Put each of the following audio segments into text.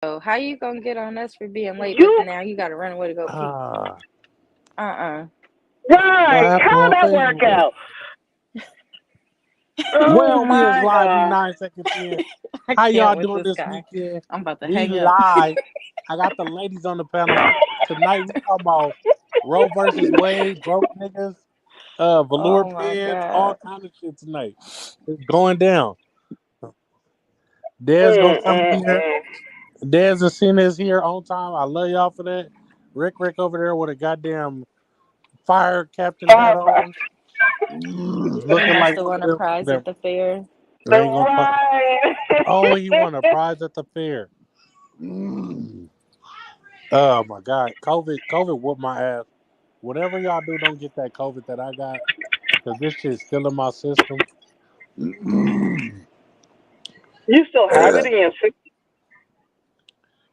So how you gonna get on us for being late, but You now you gotta run away to go pee? Ah, Uh-uh. what right? happened How'd on that work Facebook? out? Oh Well, we is my live. We God. 9 seconds in. I How can't y'all with doing this this guy. weekend? I'm about to We hang up. live. I got the ladies on the panel tonight. We talking about Roe versus Wade, broke niggas, velour Oh my pens, all god. kind of shit tonight. It's going down. Dez gonna Mm, come mm, in here. mm. Dez and Cena is here on time. I love y'all for that. Rick over there with a goddamn fire captain hat Fire. on. He Looking must like have one won of a them prize that at the fair. I ain't gonna talk. Right. Oh, he won a prize at the fair. Mm. Oh my God, COVID whooped my ass. Whatever y'all do, don't get that COVID that I got, because this shit's still in my system. Mm. You still have it in?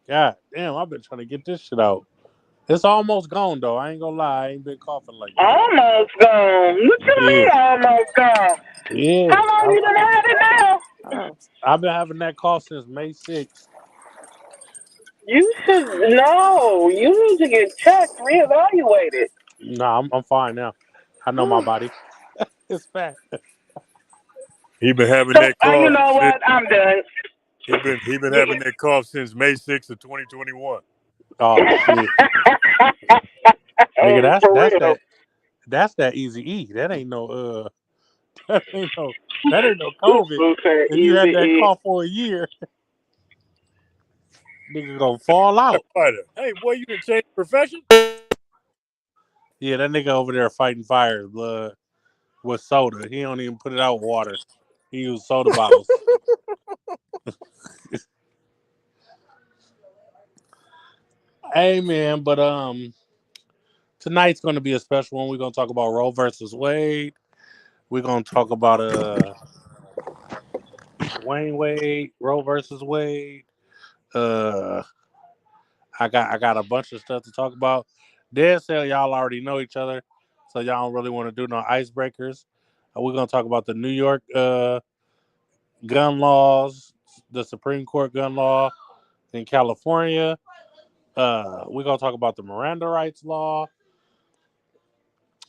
God damn, I've been trying to get this shit out. It's almost gone though. I ain't gonna lie, I ain't been coughing like that. Almost gone. What you Yeah, mean almost gone? yeah. How long you been having it now? I've been having that cough since May 6th. You should know. You need to get checked, reevaluated. Nah, I'm fine now. I know my body. It's fat. He been having So, that you cough know since what? I'm done. he been having that cough since May 6th of 2021. Oh shit, nigga, that's For that's real. that that's that easy E. That ain't no that ain't no that ain't no Ooh, COVID. Boo said If you easy had that E. cough for a year, nigga gonna fall out. Fighter. Hey, boy, you done changed profession? Yeah, that nigga over there fighting fires, blood, with soda. He don't even put it out with water. He use soda bottles. Hey man, but tonight's gonna be a special one. We're gonna talk about Roe versus Wade. We're gonna talk about Wayne Wade, Roe versus Wade. Uh I got a bunch of stuff to talk about. Dead Cell, y'all already know each other, so y'all don't really want to do no icebreakers. We're gonna talk about the New York gun laws, the Supreme Court gun law in California. We're gonna talk about the Miranda rights law,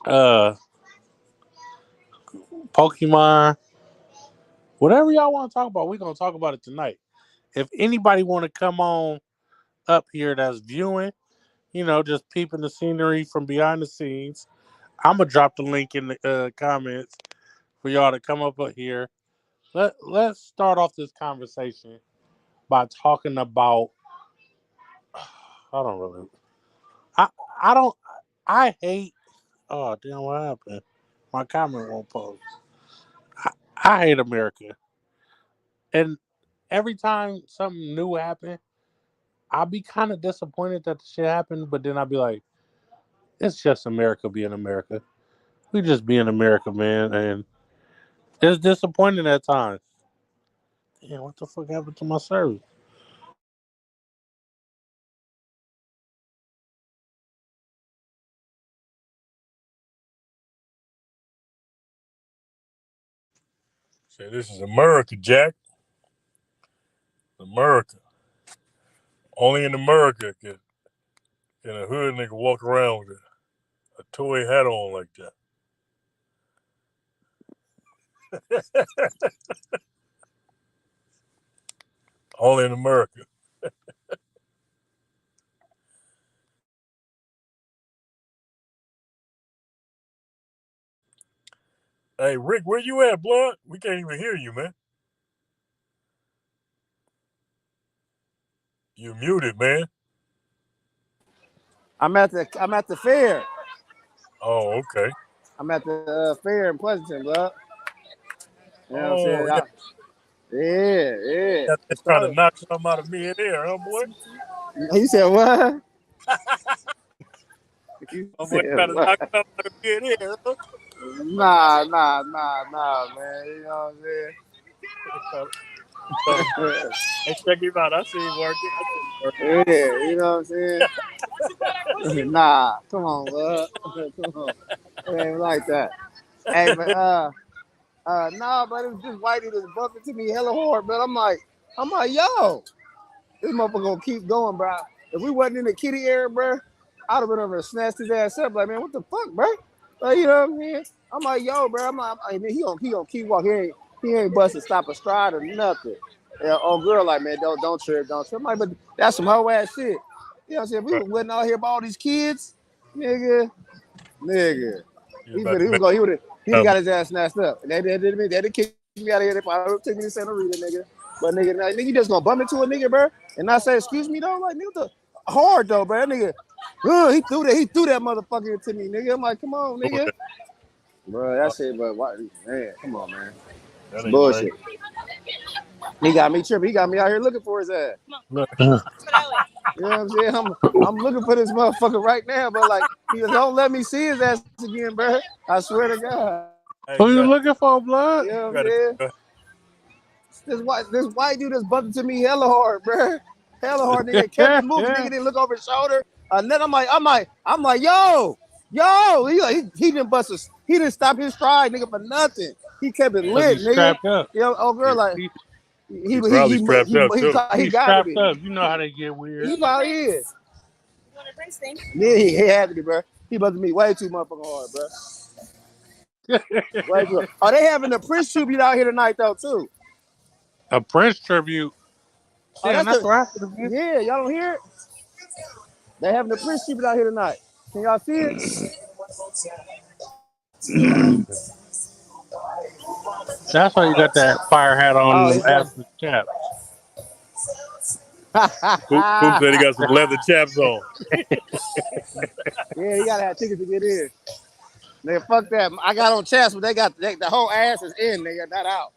uh, Pokemon, whatever y'all want to talk about. We're gonna talk about it tonight. If anybody want to come on up here that's viewing, just peeping the scenery from behind the scenes, I'm gonna drop the link in the comments for y'all to come up here. Let's start off this conversation by talking about. I don't really. I I don't. I hate. Oh damn! What happened? My camera won't post. I hate America, and every time something new happen, I'll be kind of disappointed that the shit happened. But then I'll be like, it's just America being America. We just being America, man, and it's disappointing at times. Damn, what the fuck happened to my service? Say, this is America, Jack. America. Only in America can a hood nigga walk around with a toy hat on like that. Only in America. Hey, Rick, where you at, blood? We can't even hear you, man. You muted, man. I'm at the fair. Oh, okay. I'm at the fair in Pleasanton, bro. You know what I'm Oh, saying? yeah. Yeah. Got It that trying to started. knock something out of me in there, huh, boy? You said what? You Oh, boy, said trying to what? knock something out of me in here, huh? Nah, man. You know Trying to what I'm hey, check him out. I see him working. I see him working. saying? Yeah, you know what I'm saying? Nah, come on, bro. Come on. It ain't like that. Hey, but nah, but it was just whitey that's bumping to me hella hard, but I'm like, yo. This motherfucker gonna keep going, bro. If we wasn't in the kitty area, bro, I'd have been over and snatched his ass up. Like, man, what the fuck, bro? Like, you know what I mean? I'm like, yo, bro. I'm like, he gonna keep walking. He ain't busting stop a stride or nothing. Yeah, old girl, like, man, don't trip. I'm like, but that's some whole ass shit. You know what I'm saying? We wasn't out here about all these kids, nigga. He would have got his ass snatched up. And they didn't kick me out of here. They probably took me to Santa Rita, nigga. But nigga, you just gonna bump into a nigga, bro, and not say excuse me though? Like, nigga, hard though, bro. That nigga, he threw that motherfucker into me, nigga. I'm like, come on, nigga. Bro, that's it, but why, man, come on, man. That's bullshit. He got me tripping. He got me out here looking for his ass. You know what I'm saying? I'm looking for this motherfucker right now, but like, he don't let me see his ass again, bro. I swear to God. Who you looking for, blood? You know what I'm saying? This white dude that's bumping to me hella hard, bro. Hella hard, nigga. Kept moving, nigga. Didn't look over his shoulder. And then I'm like, yo. He didn't bust us. He didn't stop his stride, nigga, for nothing. He kept it lit, nigga. Strapped up. Yo, old girl, like he strapped up too. He strapped up. You know how they get weird. He probably is. You want a Prince thing? Yeah, he had to be, bro. He buzzing me way too motherfucking hard, bro. Way too hard. Oh, they having a Prince tribute out here tonight though too. A Prince tribute. Yeah, yeah, y'all don't hear it? They having a Prince tribute out here tonight. Can y'all see it? That's why you got that fire hat on them after chaps. Coop said he got some leather chaps on. Yeah, he gotta have tickets to get in. Nigga, fuck that. I got on chaps, but the whole ass is in, nigga, not out.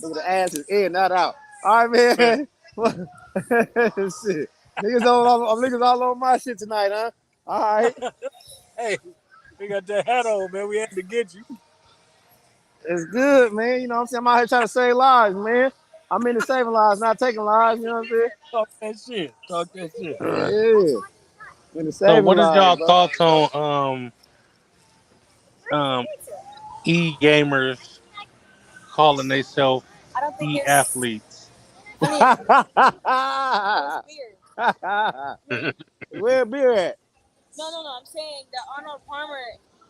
Look, the ass is in, not out. All right, man. Shit. Niggas all on my shit tonight, huh? All right. Hey, we got that hat on, man. We had to get you. It's good, man. You know what I'm saying? I'm out here trying to save lives, man. I'm into saving lives, not taking lives. You know what I'm saying? Talk that shit. Yeah. Into saving So, what is y'all lives, thoughts on e-gamers calling themselves e-athletes? Where beer at? No. I'm saying the Arnold Palmer.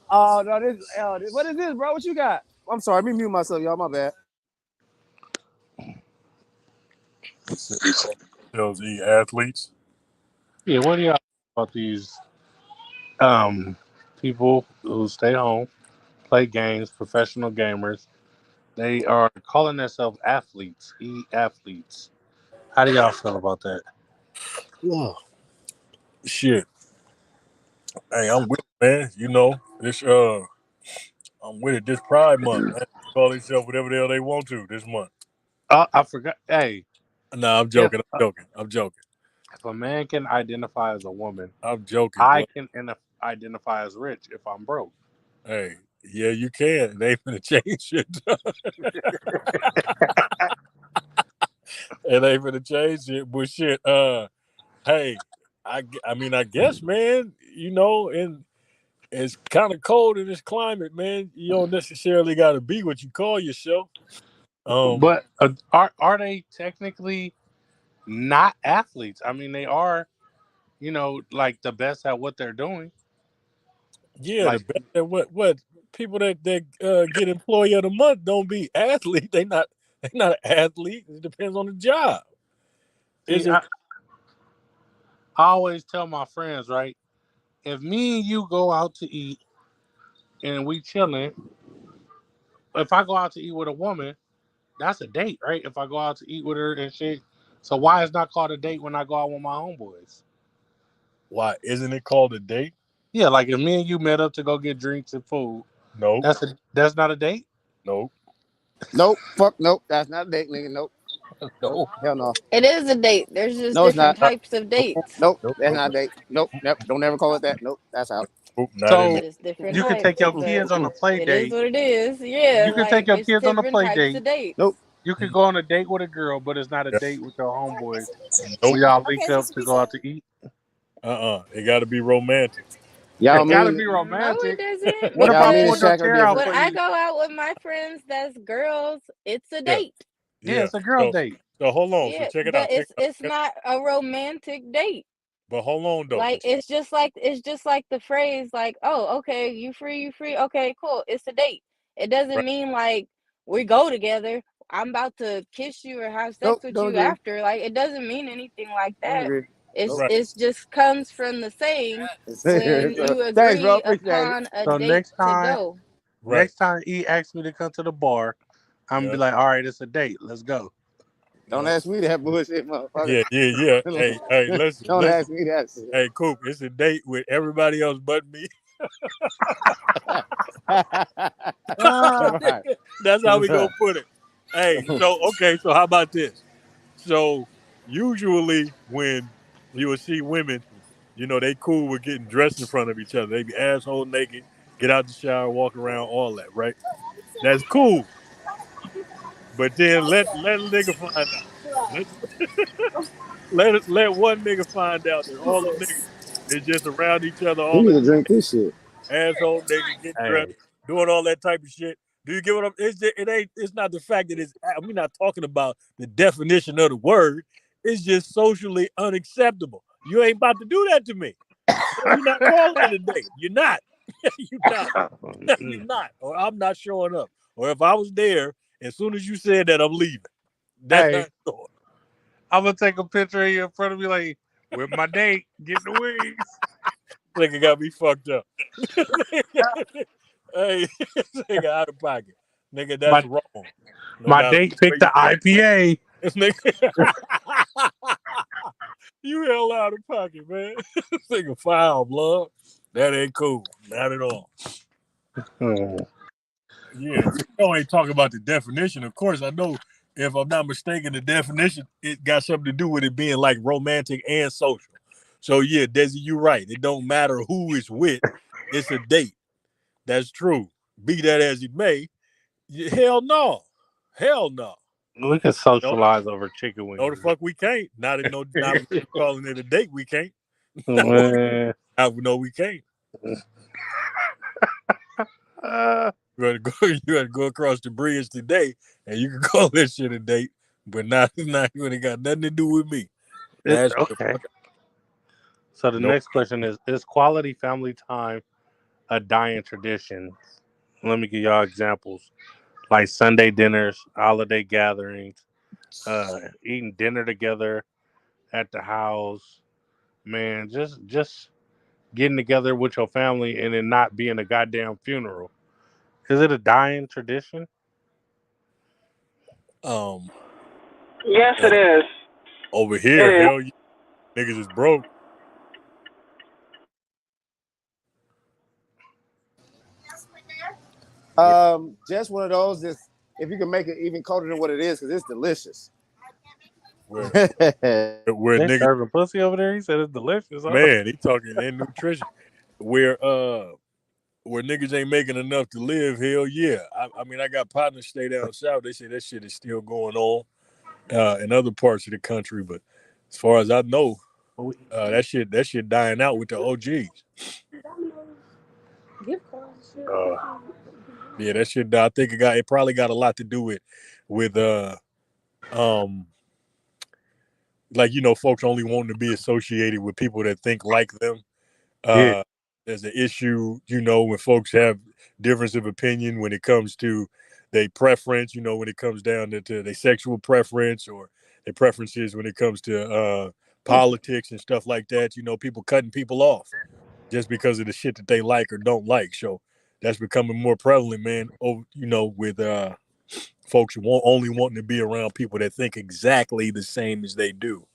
Oh no, what is this, bro? What you got? I'm sorry, let me mute myself, y'all. My bad. Those e-athletes. Yeah, what do y'all think about these people who stay home, play games, professional gamers? They are calling themselves athletes, e-athletes. How do y'all feel about that? Oh, shit. Hey, I'm with it, man. You know, this I'm with it this Pride Month, man. Call themselves whatever the hell they want to this month. I forgot. Hey. No, I'm joking. I'm joking. If a man can identify as a woman, I'm joking. I can identify as rich if I'm broke. Hey, yeah, you can. They ain't gonna change shit. It ain't gonna change it, but shit. Hey, I mean, I guess, man. You know, and it's kind of cold in this climate, man. You don't necessarily got to be what you call yourself. But are they technically not athletes? I mean, they are, you know, like the best at what they're doing. Yeah, like, the best at what people that get employee of the month don't be athletes. They're not an athlete. It depends on the job. I always tell my friends, right? If me and you go out to eat and we chilling, if I go out to eat with a woman, that's a date, right? If I go out to eat with her and shit. So why is not called a date when I go out with my homeboys? Why isn't it called a date? Yeah, like if me and you met up to go get drinks and food. No. That's not a date? Nope. Nope. Fuck nope. That's not a date, nigga. Nope. No. Hell no. It is a date. There's just different types of dates. Nope. That's not a date. Nope. Don't ever call it that. Nope. That's out. So you can take your kids on a play date. It is what it is. Yeah. You can take your kids on a play date. Nope. You can go on a date with a girl, but it's not a date with your homeboys. Nope. So y'all link up to go out to eat. It got to be romantic. Y'all It gotta mean be No, it romantic. doesn't. What if y'all I mean pulled your Because Shaq will chair get out when for I you? go out with my friends that's girls, it's a Yeah, date. Yeah, yeah. it's a girl date. So hold on. So Yeah, check it out. but Check it out. it's not a romantic date. But hold on though. Like it's just like the phrase like, oh, okay, you free, okay, cool, it's a date. It doesn't Right. mean like we go together, I'm about to kiss you or have sex Nope, with don't you agree. after. Like it doesn't mean anything like Don't that. agree. It's Nope. Right. it's just comes from the saying when So, you thanks, bro. agree Appreciate it. upon a So date to go. Right. next time E asks me to come to the bar, I'm gonna Yeah. be like, all right, it's a date. Let's go. Don't Yeah. ask me that bullshit, motherfucker. Yeah. Hey, listen. Don't ask me that shit. Hey, Coop, it's a date with everybody else but me. Right. That's how we gonna put it. Hey, so how about this? So usually when you will see women, they cool with getting dressed in front of each other. They be asshole naked, get out the shower, walk around, all that, right? That's cool. But then let a nigga find out. Let one nigga find out that all them niggas is just around each other You all the need to time, drink this shit. asshole nigga, getting dressed, Hey, doing all that type of shit. Do you get what I'm? It's not the fact that we're not talking about the definition of the word. It's just socially unacceptable. You ain't about to do that to me. So you're not calling it a date. You're not. You're not. You're not. Or I'm not showing up. Or if I was there, as soon as you said that, I'm leaving. That's hey, not going. I'm gonna take a picture of you in front of me, like with my date, getting the wings. Nigga got me fucked up. Hey, nigga out of pocket. Nigga, that's My wrong. No my matter date where picked the you go. IPA. This nigga. You hell out of pocket, man. This nigga foul, blood. That ain't cool. Not at all. Oh. Yeah. So you ain't talking about the definition. Of course, I know if I'm not mistaken, the definition, it got something to do with it being like romantic and social. So yeah, Desi, you're right. It don't matter who it's with. It's a date. That's true. Be that as it may. Hell no. Hell no. We can No, socialize over chicken no the wings. fuck we can't. Not when you calling it a date, we can't. Man. No, we can't. You gotta go across the bridge today and you can call that shit a date, but not you ain't got nothing to do with me. That's Okay. So the no. next question is quality family time a dying tradition? Let me give y'all examples. Like Sunday dinners, holiday gatherings, eating dinner together at the house. Man, just getting together with your family and it not being a goddamn funeral. Is it a dying tradition? Um Yes, uh, it is. over It here, is. hell yeah, niggas is broke. Where, Just one of those. If you can make it even colder than what it is, because it's delicious. where Yeah, where They niggas, serving pussy over there. He said it's delicious. Huh? man, he talking in nutrition. Where where niggas ain't making enough to live, hell yeah. I mean, I got partners stay down south. They say that shit is still going on in other parts of the country, but as far as I know, that shit dying out with the OGs. Yeah, that shit. I think it probably got a lot to do with um like folks only wanting to be associated with people that think like them. Yeah, There's an issue, when folks have difference of opinion when it comes to their preference, when it comes down to their sexual preference or their preferences when it comes to politics and stuff like that. People cutting people off just because of the shit that they like or don't like. So that's becoming more prevalent, man. With folks only wanting to be around people that think exactly the same as they do.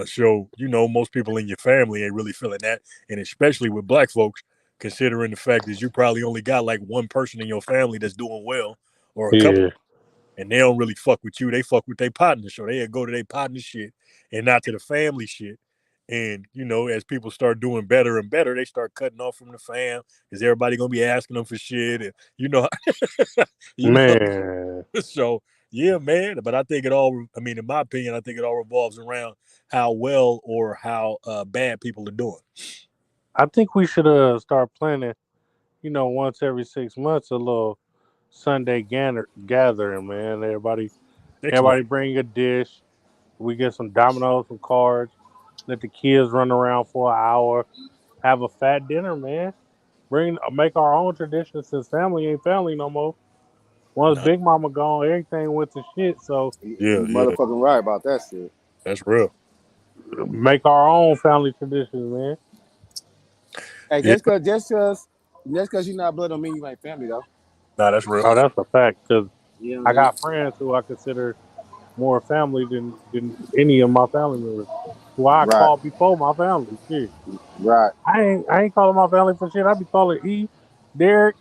So most people in your family ain't really feeling that, and especially with black folks, considering the fact that you probably only got like one person in your family that's doing well, or a couple, yeah. and they don't really fuck with you. They fuck with their partner, so they go to their partner shit and not to the family shit. And as people start doing better and better, they start cutting off from the fam because everybody gonna be asking them for shit, and you know. Man, So yeah, man. But I think I mean, in my opinion, I think it all revolves around how well or how bad people are doing. I think we should start planning. Once every 6 months, a little Sunday gathering, man. Everybody 6 months. bring a dish. We get some dominoes, some cards. Let the kids run around for an hour. Have a fat dinner, man. Make our own tradition since family ain't family no more. Once Nah, Big Mama gone, everything went to shit. So You yeah, motherfucking right about that shit. that's real. make our own family traditions, man. Hey, Yeah, just cause you're not blood don't mean you ain't family though. nah, that's real. Oh, that's a fact. Cause You know what I I'm saying? got friends who I consider more family than any of my family members, who I Right, call before my family. Shit, right. I ain't calling my family for shit. I be calling Derek,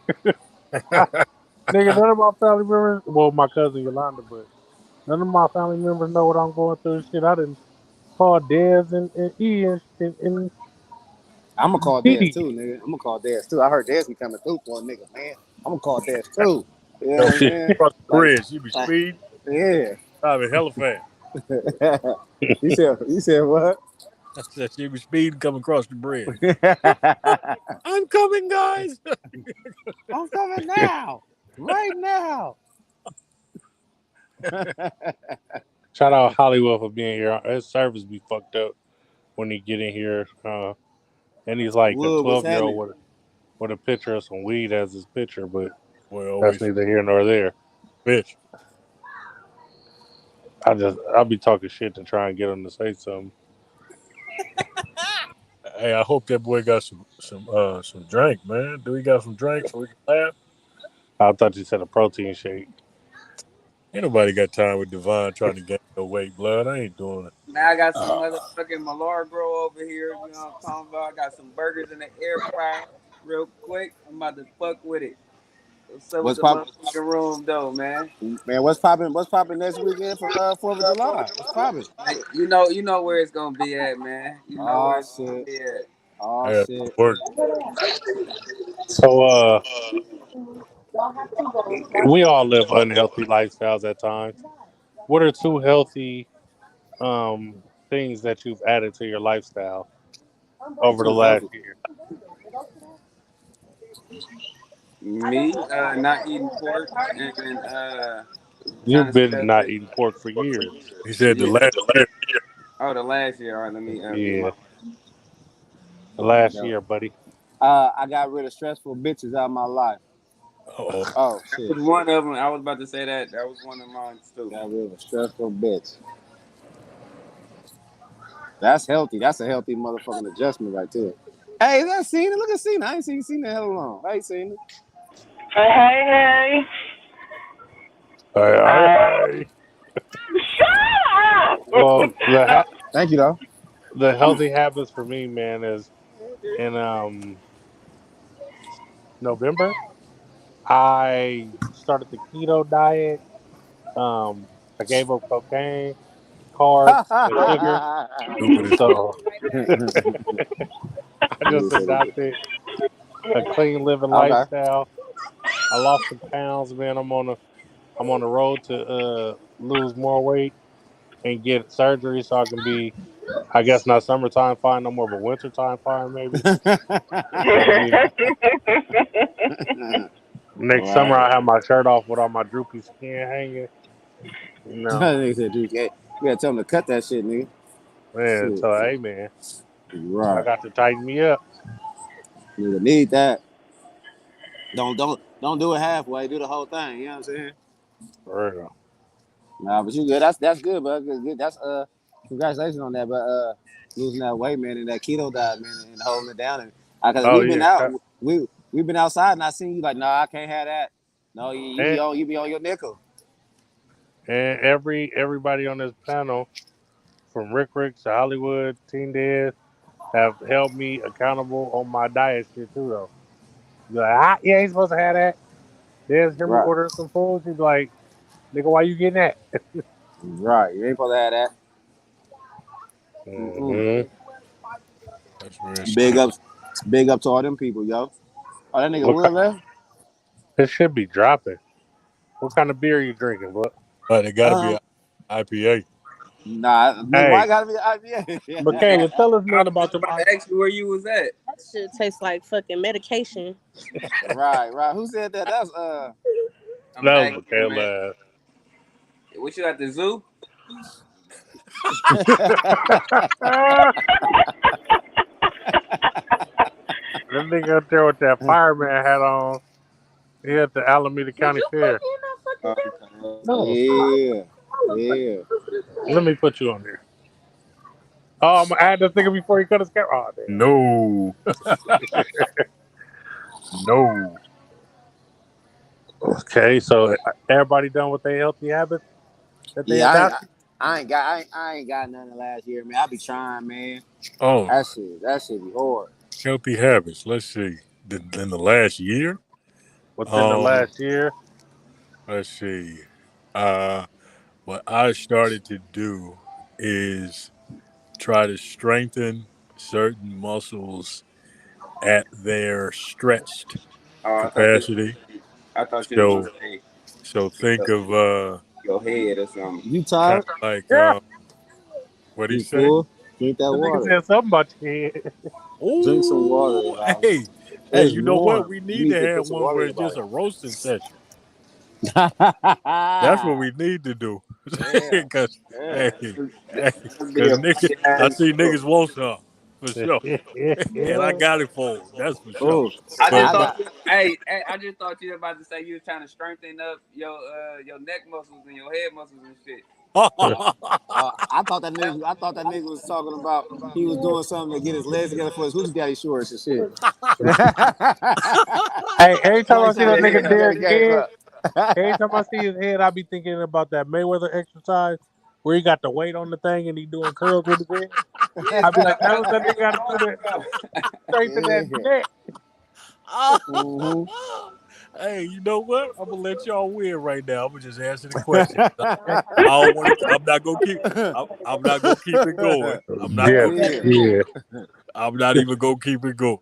nigga. None of my family members, well, my cousin Yolanda, but none of my family members know what I'm going through. Shit, I didn't call Dez and E and I'm gonna call Dez Didi. too, nigga. I'm gonna call Dez too. I heard Dez be coming through for a nigga, man. I'm gonna call Dez too. You know No, what I'm Shit. saying? cross the Like, bridge. You be like, speed, yeah. driving hella fast. You said what? I said she be speeding coming across the bridge. I'm coming, guys. I'm coming now, right now. Shout out Hollywood for being here. His service be fucked up when he get in here, and he's like a Wood, what's 12-year-old happening? with a picture of some weed as his picture, but Boy, that's always neither here nor there. bitch. I'll be talking shit to try and get him to say something. Hey, I hope that boy got some drink, man. Do he got some drink so we can laugh? I thought you said a protein shake. Ain't nobody got time with Devon trying to gain no weight, blood. I ain't doing it. Now I got some motherfucking Malarbro over here. You know what I'm talking about? I got some burgers in the air fryer real quick. I'm about to fuck with it. What's up with What's the pop, motherfucking room though, man? man? What's popping? What's popping next weekend for 4th of July? What's popping? Hey, you know where it's gonna be at, man. You know where Oh it's gonna shit! be at. Oh I got shit! work. So we all live unhealthy lifestyles at times. What are two healthy things that you've added to your lifestyle over the Too last healthy. year? Me, not eating pork and trying You've to stay been up not with eating pork for years. He said the yeah. last year. Oh, the last year. All right, let me get my. Yeah, the last No. year, buddy. I got rid of stressful bitches out of my life. Oh, Oh That shit! was one of them. I was about to say that. That was one of mine too. Got rid of a stressful bitch. That's healthy. That's a healthy motherfucking adjustment right there. Hey, is that Cena? Look at Cena. I ain't seen Cena in hell long. Hey, Cena. Hey, Hey, hey, hey. shut up! Well, No. Thank you, though. the healthy habits for me, man, is in November. I started the keto diet. I gave up cocaine, carbs, and sugar. stupid as So I just adopted a clean living Okay. lifestyle. I lost some pounds, man. I'm on the road to lose more weight and get surgery so I can be, I guess not summertime fine no more, but wintertime fine maybe. That'll be next summer. Right. I have my shirt off with all my droopy skin hanging. Nigga said, Duke, hey, you gotta tell him to cut that shit, nigga. Man. Shit. So hey, man, I Right. got to tighten me up. Nigga need that. Don't do it halfway. Do the whole thing. You know what I'm saying? For real. Nah, but you good. That's good, but good. That's congratulations on that. But losing that weight, man, and that keto diet, man, and holding it down. And cause Oh we've been yeah, out, we've been outside, and I seen you like, nah, I can't have that. No, and you be on your nickel. and everybody on this panel, from Rick to Hollywood, Teen Dead, have held me accountable on my diet shit too though. Be like, you ain't supposed to have that. There's hear me Right, ordering some food. She's like, nigga, why you getting that? right. You ain't supposed to have that. Mm-mm. Mm-hmm. That's real Big shit. ups, big up to all them people, yo. Oh, that nigga What Will left. it should be dropping. What kind of beer you drinking, bud? But it got to be Um, an IPA. Nah, nigga, Hey. why gotta be IPA? Michaela, tell us I nothing was about the about to ask you where you was at. That shit tastes like fucking medication. Right. Who said that? That's I'm That back was here, man. Michaela. What you at the zoo? That nigga up there with that fireman hat on. He at the Alameda County Fair. No. Yeah. Let me put you on there. Oh, I'm gonna add this nigga before he cut his camera. Oh, damn. No. No. Okay, so everybody done with their healthy habits that they Yeah, adopted? I ain't got nothing last year, man. I be trying, man. Oh, That shit be hard. healthy habits. Let's see. In the last year? Within the last year? Let's see. What I started to do is try to strengthen certain muscles at their stretched capacity. I thought you was gonna say So think of your head or something. You kind tired? of like Yeah. what he You say? full? Drink that The nigga water. said something about your head. Drink some water. Ooh, Dog. hey, It's you know warm. what? We You need to to have put some one water where in it's your just a roasting session. body. That's what we need to do. Cause Yeah. niggas, I see niggas want some for sure, and I got it for 'em, that's for sure. Oh, I But just thought, I just thought you were about to say you were trying to strengthen up your neck muscles and your head muscles and shit. I thought that nigga was talking about he was doing something to get his legs together for his hoochie daddy shorts and shit. Hey, every time I Like, see that trying to get nigga his Derek game head, up. every time I see his head, I be thinking about that Mayweather exercise where he got the weight on the thing and he doing curls with his head. I be like, that was that nigga got to do that straight to that neck. Mhm. hey, you know what? I'm gonna let y'all win right now. I'm gonna just answer the question. I don't want to. I'm not gonna keep. I'm not gonna keep it going. I'm not Yeah, gonna keep it going. I'm not even gonna keep it going.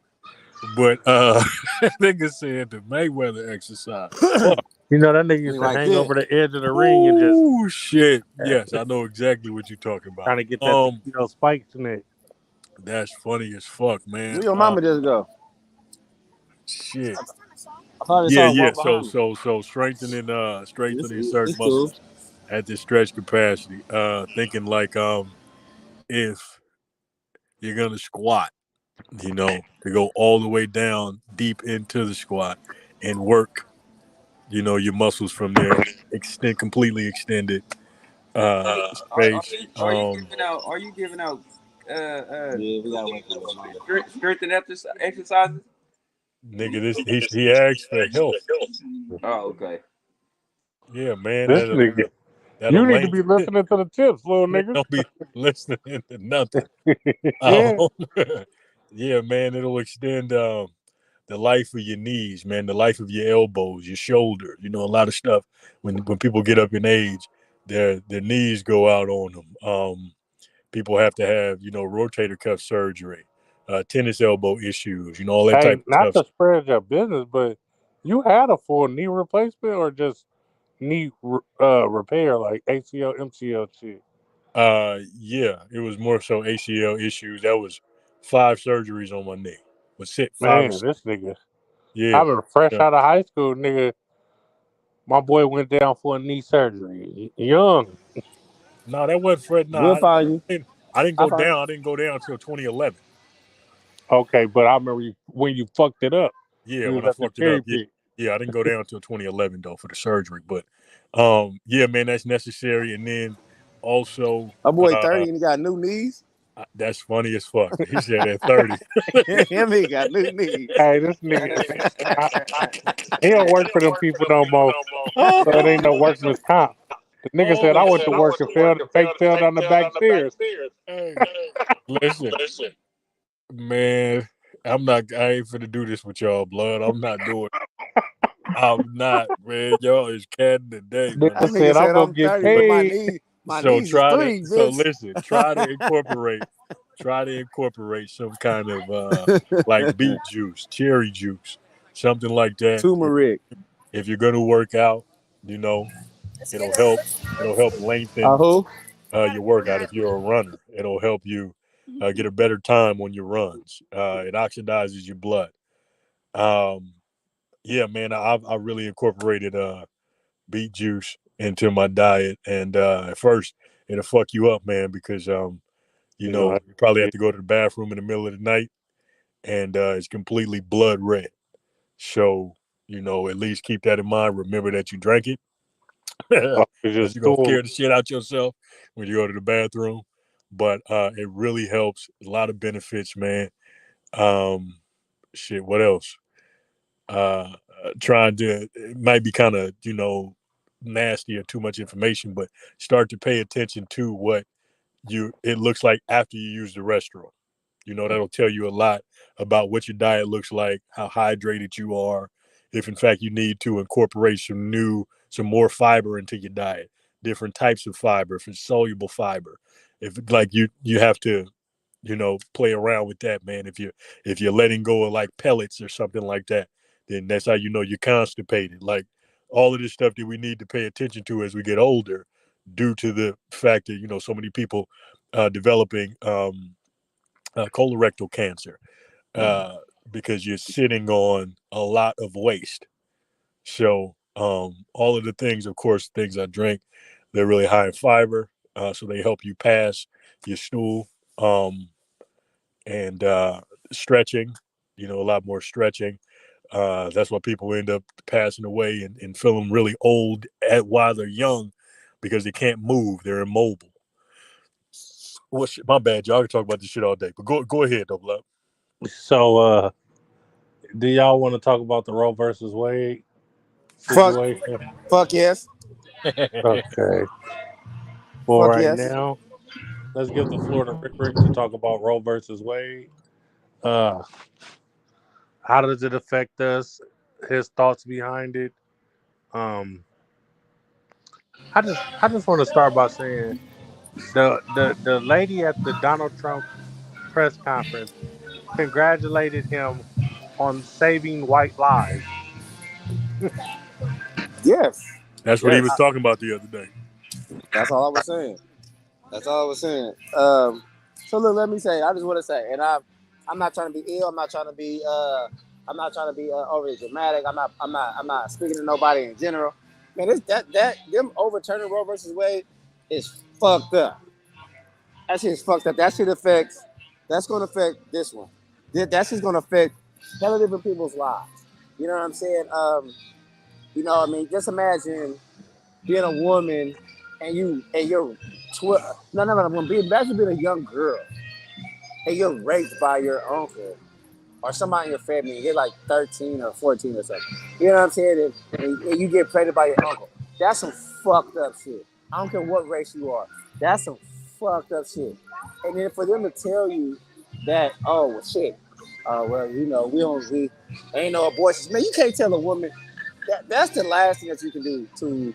But nigga said the Mayweather exercise. You know that nigga used to Like hang that. over the edge of the ring and just Oh shit! Yes, I know exactly what you're talking about. trying to get that spikes in it. That's funny as fuck, man. Where your mama just go? Shit. I thought I Yeah, saw yeah. one behind me. So strengthening It's certain cool. muscles at the stretch capacity. Thinking like if you're gonna squat, to go all the way down deep into the squat and work, your muscles from there, completely extended space. Are you giving out Yeah, we gotta wait for that. strength and exercises? Nigga, he asked for help. Oh, okay. Yeah, man. This nigga, you need to be listening to the tips, little nigga. Don't be listening to nothing. Yeah. Yeah, man. It'll extend the life of your knees, man. The life of your elbows, your shoulders. A lot of stuff. When people get up in age, their knees go out on them. People have to have rotator cuff surgery, tennis elbow issues. All that type of not stuff. to spread your business, but you had a full knee replacement or just knee repair like ACL, MCL shit? Yeah, it was more so ACL issues. That was 5 surgeries on my knee. Was it 5 Man, or 6? this nigga. Yeah. I been fresh out of high school, nigga. My boy went down for a knee surgery. Young. No, that wasn't Fred. No, We'll find you. I didn't go down. I didn't go down until 2011. Okay, but I remember when you fucked it up. Yeah, when I fucked it up. Yeah, I didn't go down until 2011 though for the surgery. But yeah, man, that's necessary. And then also, my boy 30 and he got new knees. That's funny as fuck. He said at 30. He got new knees. Hey, this nigga, he don't work for them people no more. So it ain't no workman's comp. The nigga said I went to work and fell down the back stairs. Hey, listen, man, I ain't finna do this with y'all, blood. I'm not doing it. I'm not, man. Y'all is catting the day. Nigga said I'm gonna get paid. So listen, try to incorporate some kind of like beet juice, cherry juice, something like that. Turmeric. If you're gonna work out, it'll help lengthen. Who? your workout. If you're a runner, it'll help you get a better time on your runs. It oxidizes your blood. Yeah, man, I really incorporated beet juice into my diet, and at first it'll fuck you up, man, because you probably have to go to the bathroom in the middle of the night, and it's completely blood red. So at least keep that in mind. Remember that you drank it. Because you're gonna scare the shit out yourself when you go to the bathroom. But it really helps. A lot of benefits, man. Shit, what else? Trying to, it might be kind of nasty or too much information, but start to pay attention to what it looks like after you use the restroom. That'll tell you a lot about what your diet looks like, how hydrated you are, if in fact you need to incorporate some more fiber into your diet, different types of fiber, if it's soluble fiber, if like you have to, play around with that, man. If you're letting go of like pellets or something like that, then that's how you're constipated. Like all of this stuff that we need to pay attention to as we get older, due to the fact that so many people developing colorectal cancer because you're sitting on a lot of waste. So all of the things, of course, things I drink, they're really high in fiber, so they help you pass your stool. And stretching, a lot more stretching. That's why people end up passing away and feeling really old while they're young, because they can't move, they're immobile. Well, shit, my bad, y'all can talk about this shit all day, but go ahead, though, Love. So, do y'all want to talk about the Roe versus Wade situation? Fuck yes. Okay. Well, right now, let's give the floor to Rick to talk about Roe versus Wade. How does it affect us? His thoughts behind it. I just want to start by saying the lady at the Donald Trump press conference congratulated him on saving white lives. Yes. That's what he was talking about the other day. That's all I was saying. So look, let me say, I just want to say, and I'm not trying to be ill. I'm not trying to be overly dramatic. I'm not speaking to nobody in general. Man, them overturning Roe versus Wade is fucked up. That shit is fucked up. That's going to affect this one. That's just going to affect hella different people's lives. You know what I'm saying? Just imagine being a woman and you're imagine being a young girl and you're raped by your uncle or somebody in your family, and you're like 13 or 14 or something. You know what I'm saying? And you get pregnant by your uncle. That's some fucked up shit. I don't care what race you are. That's some fucked up shit. And then for them to tell you that, we ain't no abortions. Man, you can't tell a woman that's the last thing that you can do to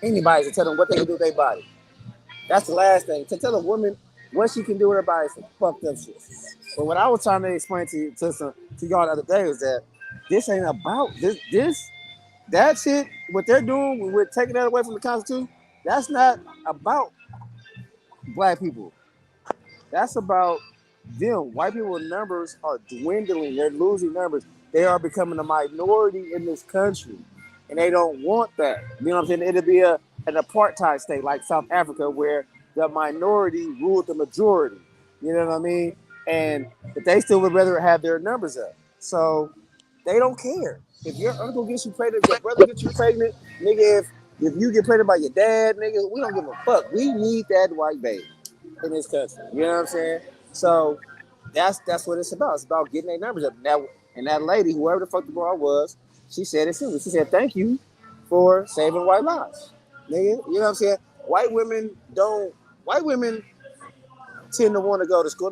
anybody, to tell them what they can do with their body. That's the last thing. To tell a woman what she can do with her body is some fucked up shit. But what I was trying to explain to y'all the other day is that this ain't about that shit. What they're doing, we're taking that away from the Constitution. That's not about black people. That's about them. White people numbers are dwindling. They're losing numbers. They are becoming a minority in this country, and they don't want that. You know what I'm saying? It'll be an apartheid state like South Africa, where the minority ruled the majority. You know what I mean? But they still would rather have their numbers up. So they don't care. If your uncle gets you pregnant, your brother gets you pregnant, nigga, if you get pregnant by your dad, nigga, we don't give a fuck. We need that white baby in this country. You know what I'm saying? So that's what it's about. It's about getting their numbers up. And that lady, whoever the fuck the girl was, she said it simply. She said, "Thank you for saving white lives." Nigga, you know what I'm saying? White women tend to want to go to school.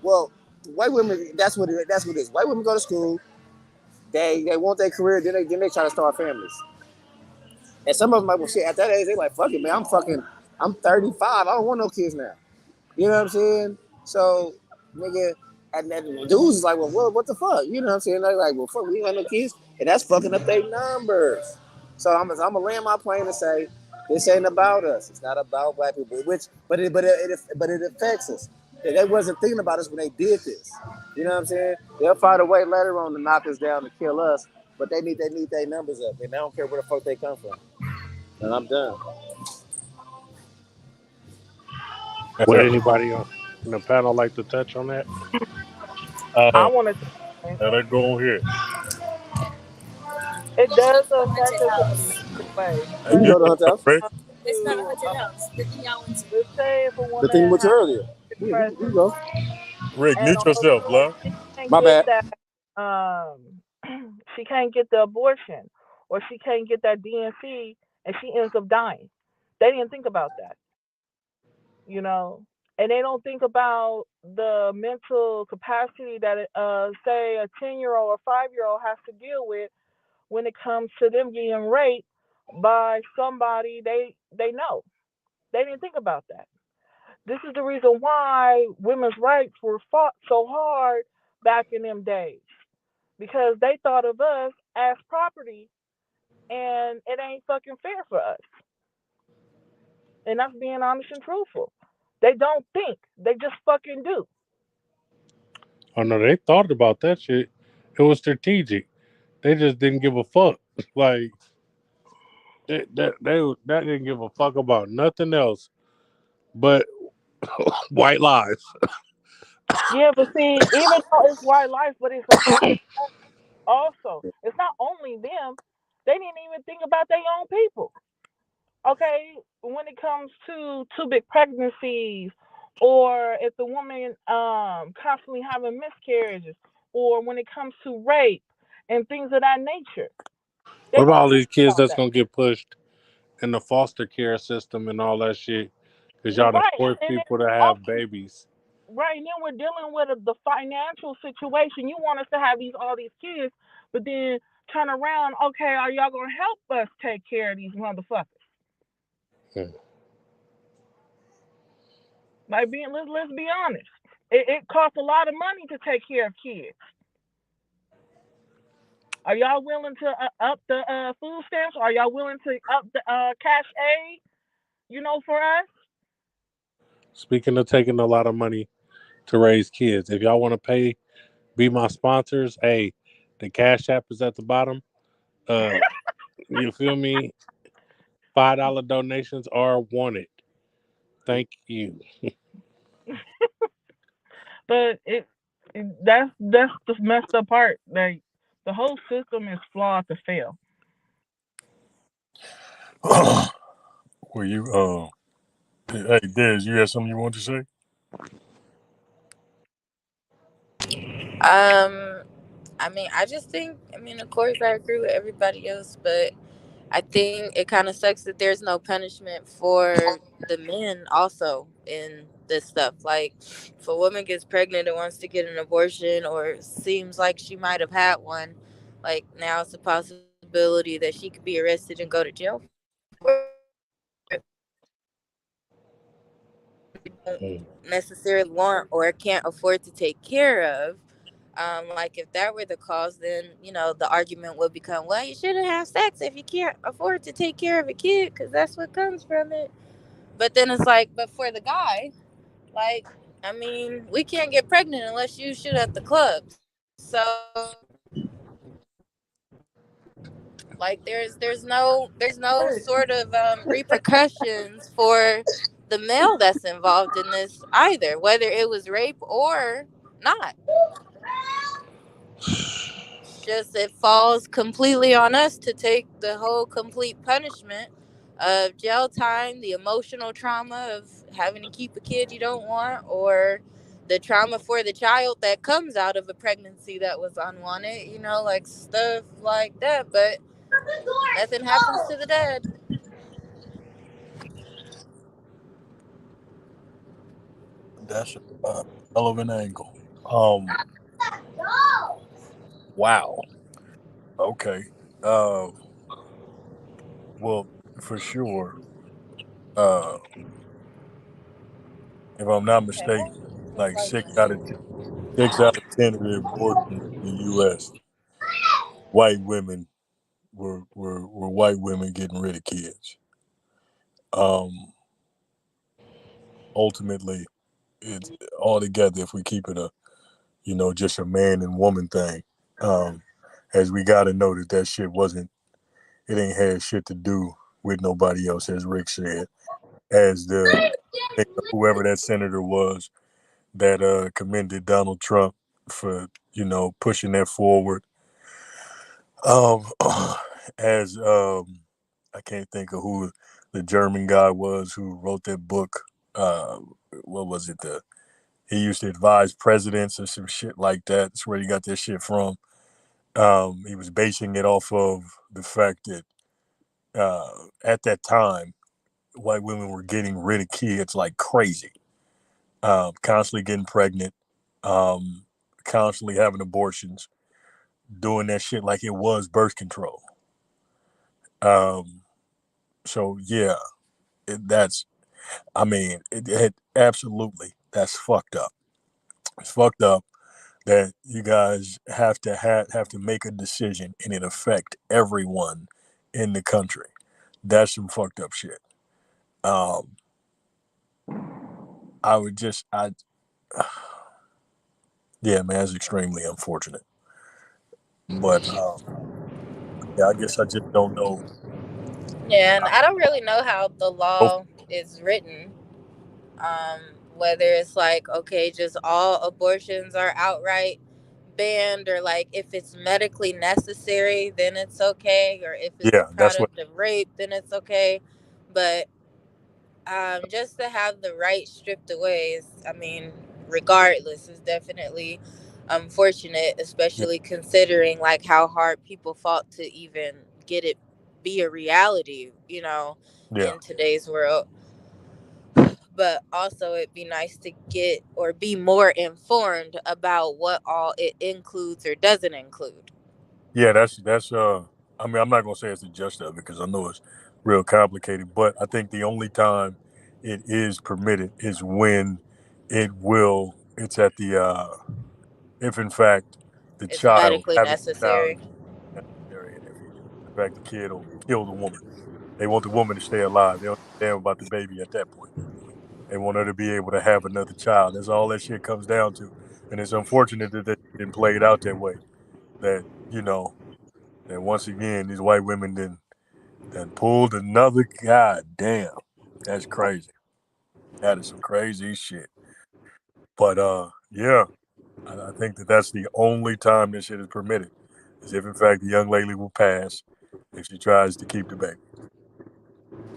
White women, that's what it is. White women go to school, they want their career, then they try to start families. And some of them like, well, shit, at that age, they like, fuck it, man, I'm 35, I don't want no kids now. You know what I'm saying? So, nigga, and then the dudes is like, well, what the fuck? You know what I'm saying? They're like, well, fuck, we ain't got no kids, and that's fucking up their numbers. So I'm gonna land my plane and say, This ain't about us. It's not about black people. But it affects us. They wasn't thinking about us when they did this. You know what I'm saying? They'll find a way later on to knock us down to kill us. But they need their numbers up, and I don't care where the fuck they come from. And I'm done. Would anybody on the panel like to touch on that? I want to. Let's go on here. It does affect us in a negative way. You can go to Hunter House. It's not a haunted house. The thing y'all went to. Let's say if a woman The thing with you earlier. Here you go. Rick, and mute yourself, love. My bad. She can't get the abortion, or she can't get that DNC, and she ends up dying. They didn't think about that, you know, and they don't think about the mental capacity that, say, a 10-year-old or 5-year-old has to deal with when it comes to them getting raped by somebody they know. They didn't think about that. This is the reason why women's rights were fought so hard back in them days, because they thought of us as property, and it ain't fucking fair for us. And that's being honest and truthful. They don't think, they just fucking do. Oh no, they thought about that shit. It was strategic. They just didn't give a fuck. Like they didn't give a fuck about nothing else but white lies. Yeah, but see, even though it's white life, but it's a black also. It's not only them. They didn't even think about their own people. Okay, when it comes to too big pregnancies, or if the woman constantly having miscarriages, or when it comes to rape and things of that nature, they What about don't all think these kids about that's that. gonna get pushed in the foster care system and all that shit? Because y'all done Right, force and then people to have also, babies. right now we're dealing with the financial situation. You want us to have all these kids, but then turn around. Okay, are y'all gonna help us take care of these motherfuckers? Like, let's be honest. It costs a lot of money to take care of kids. Are y'all willing to up the food stamps? Are y'all willing to up the cash aid? You know, for us. Speaking of taking a lot of money to raise kids, if y'all want to be my sponsors. Hey, the Cash App is at the bottom. You feel me? $5 donations are wanted. Thank you. But that's the messed up part. Like, the whole system is flawed to fail. Well, you hey Des, you had something you want to say? I mean, I just think, I mean, of course, I agree with everybody else, but I think it kind of sucks that there's no punishment for the men also in this stuff. Like, if a woman gets pregnant and wants to get an abortion, or seems like she might have had one, like, now it's a possibility that she could be arrested and go to jail for it. Don't necessarily want or can't afford to take care of. Like, if that were the cause, then, you know, the argument would become, well, you shouldn't have sex if you can't afford to take care of a kid, because that's what comes from it. But then it's like, but for the guy, like, I mean, we can't get pregnant unless you shoot at the clubs. So, like, there's no sort of repercussions for the male that's involved in this either, whether it was rape or not. Just, it falls completely on us to take the whole complete punishment of jail time, the emotional trauma of having to keep a kid you don't want, or the trauma for the child that comes out of a pregnancy that was unwanted, you know, like stuff like that. But nothing happens to the dad. That's a hell of an angle. Wow. Okay. Well, for sure. If I'm not mistaken, like 6 out of 10 of the abortions in the U.S. white women were white women getting rid of kids. ultimately, it's all together. If we keep it just a man and woman thing, as we got to know that shit wasn't. It ain't had shit to do with nobody else, as Rick said. As whoever that senator was that commended Donald Trump for pushing that forward. Um, as I can't think of who the German guy was who wrote that book. Uh, what was it? He used to advise presidents or some shit like that. That's where he got that shit from. He was basing it off of the fact that at that time, white women were getting rid of kids like crazy, constantly getting pregnant, constantly having abortions, doing that shit like it was birth control. So yeah, absolutely, that's fucked up. It's fucked up that you guys have to make a decision and it affect everyone in the country. That's some fucked up shit. I would just, yeah, man, it's extremely unfortunate. But yeah, I guess I just don't know. Yeah, and I don't really know how the law is written. Um, Whether it's like, okay, just all abortions are outright banned, or like if it's medically necessary, then it's okay, or if it's a Yeah, that's what. product of rape, then it's okay. But just to have the right stripped away is, I mean, regardless, is definitely unfortunate, Yeah, especially considering like how hard people fought to even get it be a reality, yeah, in today's world. But also it'd be nice to get or be more informed about what all it includes or doesn't include. yeah. That's. I mean, I'm not gonna say it's the just of it because I know it's real complicated. But I think the only time it is permitted is when It's at the if in fact the It's child medically having the child necessary. is necessary, and if in fact the kid will kill the woman. They want the woman to stay alive. They don't give a damn about the baby at that point. They want her to be able to have another child. That's all that shit comes down to. And it's unfortunate that that didn't play it out that way. That, that once again, these white women then pulled another. God damn. That's crazy. That is some crazy shit. But yeah, I think that that's the only time this shit is permitted. Is if in fact the young lady will pass if she tries to keep the baby.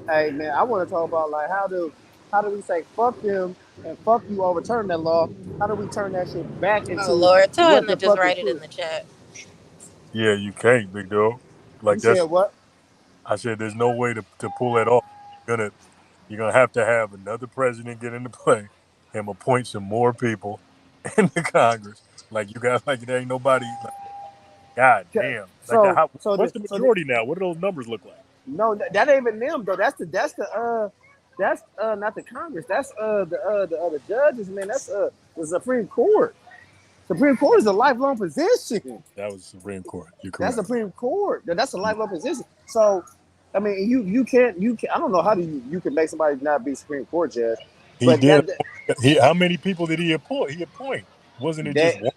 Hey man, I want to talk about like how do we say fuck them and fuck you overturn that law? How do we turn that shit back Oh into Lord, tell what him to the just fuck is write it in true? the chat. Yeah, you can't, big dog. You Like said that's what? I said there's no way to pull that off. You're gonna have to have another president get into play and appoint some more people in the Congress. Like you got like there ain't nobody like God damn. Like So what's the majority now? What do those numbers look like? no, that ain't even them though. That's not the Congress. That's the judges, man. That's the Supreme Court. Supreme Court is a lifelong position. That was the Supreme Court. You're That's correct. Supreme Court. That's a lifelong position. So, I mean, you can't. I don't know how do you can make somebody not be Supreme Court judge, He but did. How many people did he appoint? Wasn't it just that one?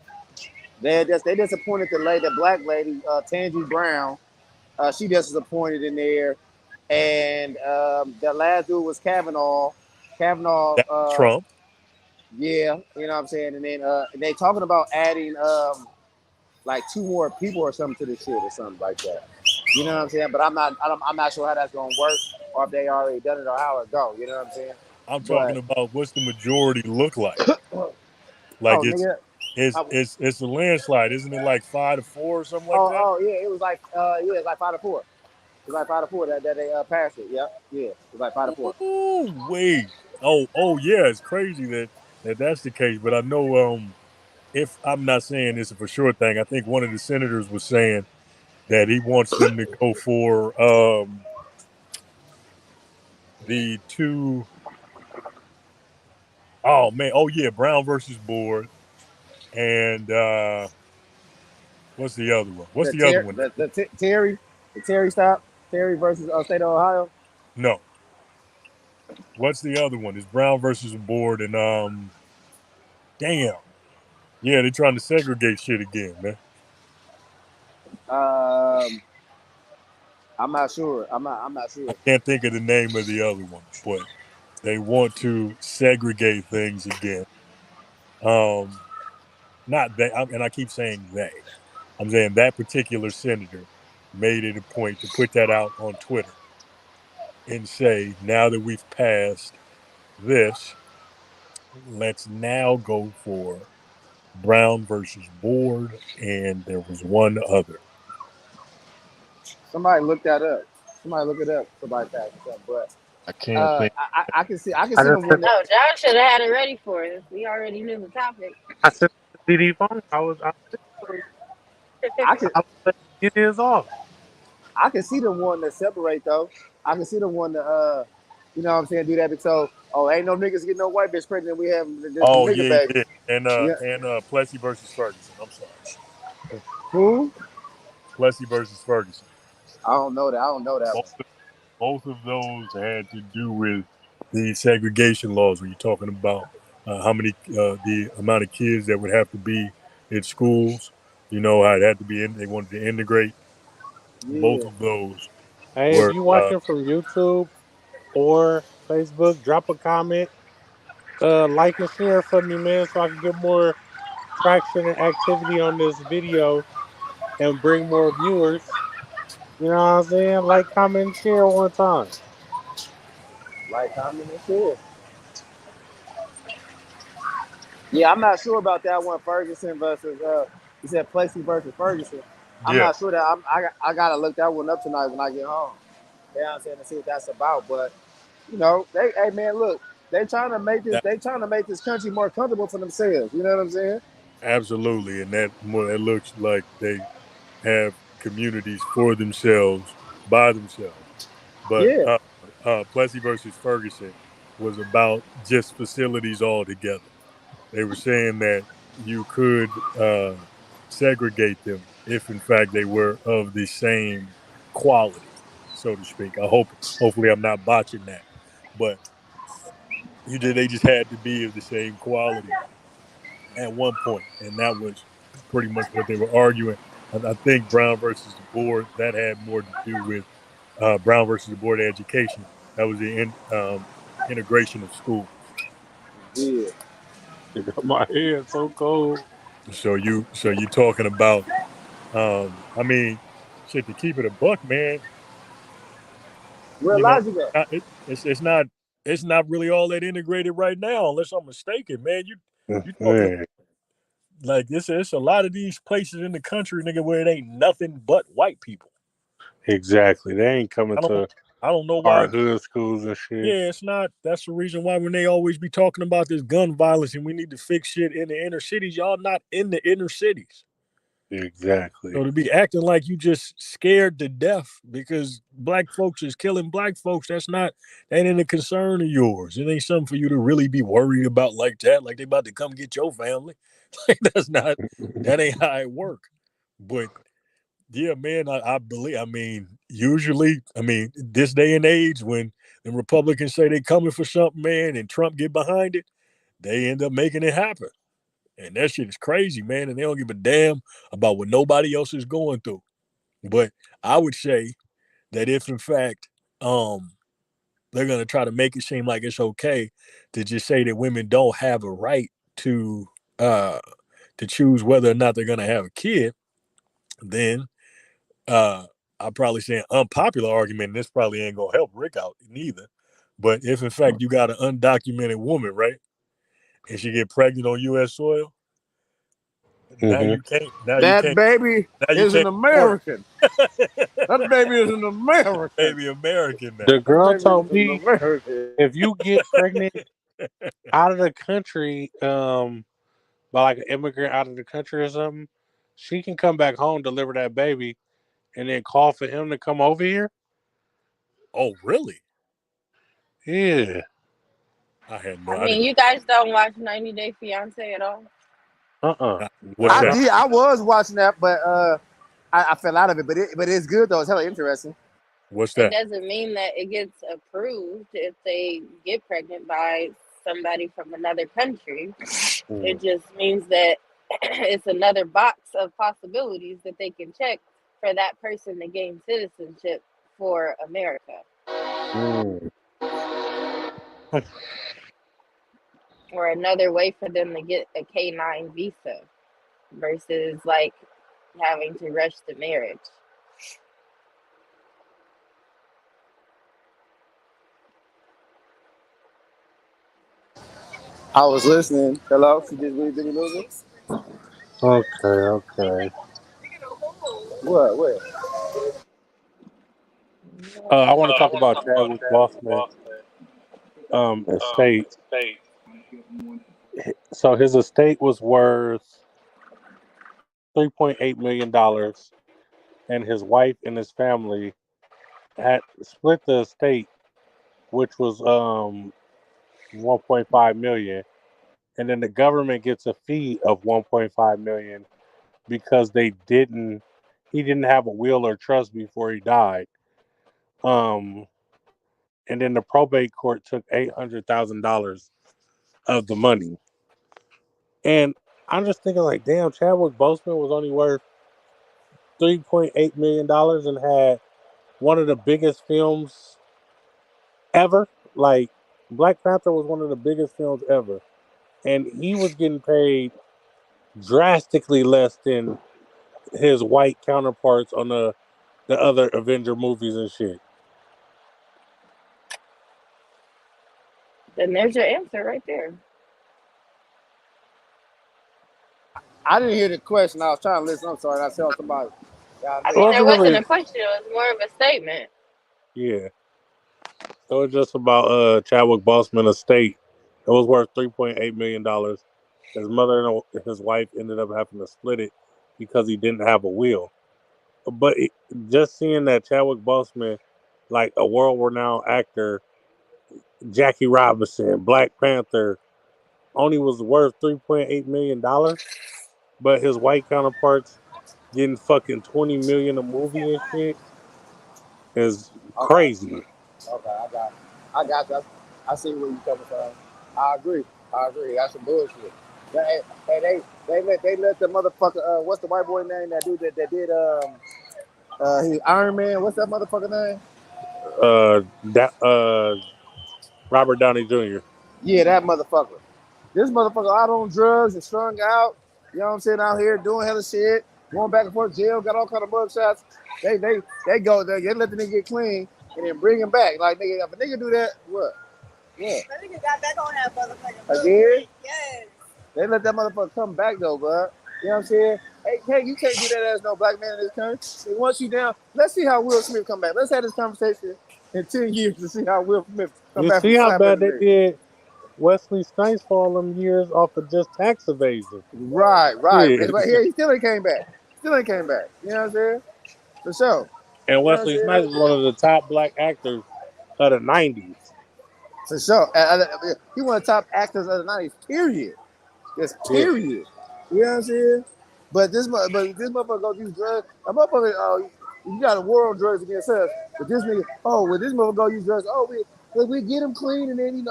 they just appointed the black lady, Tangi Brown. She just was appointed in there, and the last dude was Kavanaugh. Kavanaugh, That Trump. yeah, you know what I'm saying. And then they talking about adding like two more people or something to the shit or something like that. You know what I'm saying? But I'm not sure how that's gonna work or if they already done it or how it go. You know what I'm saying? I'm talking But about what's the majority look like? oh Like nigga, it's I, it's a landslide, isn't it? Like 5-4 or something like that. yeah, it was like it's like 5-4. It's like 5-4 that they passed it. Yeah, it's like 5-4. Ooh, wait. Oh yeah, it's crazy that's the case. But I know if I'm not saying this for sure thing, I think one of the senators was saying that he wants them to go for the two oh man, oh yeah, Brown versus Board and what's the other one? What's the other one? Terry stop Terry versus state of Ohio. No. What's the other one? It's Brown versus the board, and damn, yeah, they're trying to segregate shit again, man. I'm not sure. I'm not sure. I can't think of the name of the other one, but they want to segregate things again. Not they, and I keep saying they. I'm saying that particular senator made it a point to put that out on Twitter and say, now that we've passed this, let's now go for Brown versus Board, and there was one other. Somebody look that up. Somebody look it up. Somebody passed it up. But I can't think. I can see I the just one. sent, No, John should have had it ready for us. We already knew the topic. I sent the CD phone. I was I can get his off. I can see the one that separate though. I can see the one that you know what I'm saying, do that because ain't no niggas get no white bitch pregnant. We have this Oh nigga yeah, baby. yeah, Yeah. and Plessy versus Ferguson. I'm sorry, Who? Plessy versus Ferguson. I don't know that. I don't know that one. Both of those had to do with the segregation laws. When you're talking about how many, the amount of kids that would have to be in schools, you know, how it had to be in. They wanted to integrate. Yeah. Both of those Hey, were if you watching from YouTube or Facebook, drop a comment, like and share for me, man, so I can get more traction and activity on this video and bring more viewers. You know what I'm saying? Like, comment, and share one time. Like, comment, and share. Yeah, I'm not sure about that one. Ferguson versus you said Plessy versus Ferguson. I'm yeah, not sure that I gotta look that one up tonight when I get home. You know what I'm saying, to see what that's about. But you know, hey man, look, they trying to make this country more comfortable for themselves. You know what I'm saying? absolutely, and that looks like they have communities for themselves by themselves. But Yeah. Plessy versus Ferguson was about just facilities altogether. They were saying that you could segregate them if, in fact, they were of the same quality, so to speak. Hopefully, I'm not botching that, but they just had to be of the same quality at one point, and that was pretty much what they were arguing. I think Brown versus the board that had more to do with Brown versus the Board of Education. That was the integration of schools. Yeah. My head so cold. So you talking about? I mean, shit. To keep it a buck, man. Where You know, Elijah at? it's not really all that integrated right now, unless I'm mistaken, man. You talking Man, like this? It's a lot of these places in the country, nigga, where it ain't nothing but white people. exactly. They ain't coming to I don't know why. our hood schools and shit. Yeah, it's not. That's the reason why when they always be talking about this gun violence and we need to fix shit in the inner cities, y'all not in the inner cities. Exactly. So to be acting like you just scared to death because black folks is killing black folks, that ain't a concern of yours. It ain't something for you to really be worried about like that. Like they about to come get your family. Like that ain't how it work. But yeah, man, I believe. I mean, usually, this day and age, when the Republicans say they coming for something, man, and Trump get behind it, they end up making it happen. And that shit is crazy, man. And they don't give a damn about what nobody else is going through. But I would say that if, in fact, they're gonna try to make it seem like it's okay to just say that women don't have a right to choose whether or not they're gonna have a kid, then I'll probably say an unpopular argument, and this probably ain't gonna help Rick out neither. But if in fact you got an undocumented woman, right, and she get pregnant on U.S. soil, now you can't. That baby Now you is an can't report American. That baby is an American. baby American now. The girl That baby told is an me American. if you get pregnant out of the country, by like an immigrant out of the country or something, she can come back home, deliver that baby, and then call for him to come over here. Oh, really? Yeah. I had no. I mean, you guys don't watch 90 Day Fiance at all? What's Nah, that? I was watching that, but I fell out of it. But it's good though. It's hella interesting. What's It that? doesn't mean that it gets approved if they get pregnant by somebody from another country. It just means that it's another box of possibilities that they can check for that person to gain citizenship for America. Mm. Or another way for them to get a K-9 visa versus like having to rush the marriage. I was listening. Hello, she just really didn't lose it. Okay. What? What? I want to talk about Chadwick Boseman estate. So his estate was worth $3.8 million, and his wife and his family had split the estate, which was 1.5 million, and then the government gets a fee of 1.5 million because he didn't have a will or trust before he died. Um, and then the probate court took $800,000 of the money. And I'm just thinking, like, damn, Chadwick Boseman was only worth $3.8 million and had one of the biggest films ever. Like, Black Panther was one of the biggest films ever, and he was getting paid drastically less than his white counterparts on the other Avenger movies and shit. Then there's your answer right there. I didn't hear the question. I was trying to listen. I'm sorry. I said somebody. Yeah, I I mean, missed. there Wasn't wasn't really, a question. It was more of a statement. yeah. It was just about Chadwick Boseman estate. It was worth $3.8 million. His mother and his wife ended up having to split it because he didn't have a will. But just seeing that Chadwick Boseman, like a world-renowned actor, Jackie Robinson, Black Panther, only was worth $3.8 million, but his white counterparts getting fucking 20 million a movie and shit is Okay. crazy. Okay. I got you. I see where you coming from. I agree. That's some bullshit. They let the motherfucker. What's the white boy name? That dude that did he Iron Man. What's that motherfucker name? Robert Downey Jr. Yeah, that motherfucker. This motherfucker out on drugs and strung out. You know what I'm saying? Out here doing hella shit, going back and forth jail, got all kind of mug shots. They go there, they let the nigga get clean and then bring him back. Like nigga, if a nigga do that, what? Yeah. That nigga got back on that motherfucker. Again? Yes. They let that motherfucker come back though, bro. You know what I'm saying? Hey, you can't do that as no black man in this country. They want you down. Let's see how Will Smith come back. Let's have this conversation in 10 years to see how Will Smith come You back see from how slapping bad the they nigga. did Wesley Snipes for all them years off of just tax evasion. Right. Yeah. But he still ain't came back. You know what I'm saying? For sure. And You know what I'm Wesley Snipes saying? is one of the top black actors of the 90s. For sure. He one of the top actors of the 90s, period. Just Yeah. period. You know what I'm saying? But this motherfucker go use drugs. A motherfucker, you got a war on drugs against us. But this nigga, when this motherfucker go use drugs, we get him clean and then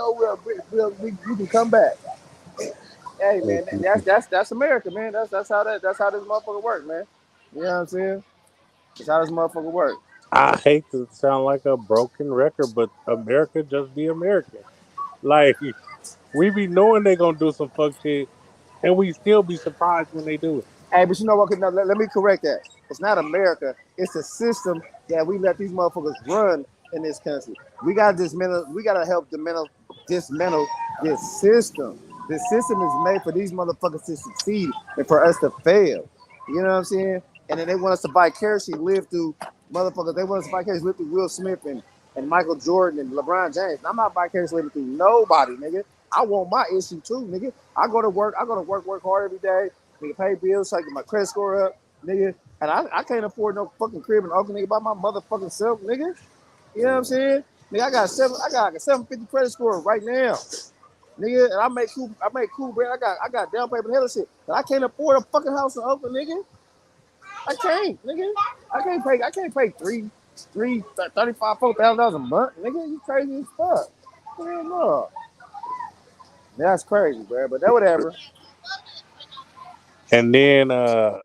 we can come back. Hey man, that's America, man. That's how this motherfucker work, man. You know what I'm saying? That's how this motherfucker work. I hate to sound like a broken record, but America just be American. Like, we be knowing they gonna do some fuck shit, and we still be surprised when they do it. Hey, but you know what? No, let me correct that. It's not America. It's the system that we let these motherfuckers run in this country. We gotta dismantle. We gotta help dismantle this system. This system is made for these motherfuckers to succeed and for us to fail. You know what I'm saying? And then they want us to vicariously live through motherfuckers. They want us to vicariously live through Will Smith and Michael Jordan and LeBron James. And I'm not vicariously living through nobody, nigga. I want my issue too, nigga. I go to work hard every day. Nigga, pay bills so I get my credit score up, nigga. And I can't afford no fucking crib in Oakland, nigga, by my motherfucking self, nigga. You know what I'm saying? Nigga, I got like a 750 credit score right now. Nigga, and I make cool bread. I got down payment hell of shit. But I can't afford a fucking house in Oakland, nigga. I can't, nigga. I can't pay $300, $4,000 a month, nigga. You crazy as fuck. Hell no. That's crazy, bro. But that whatever. And then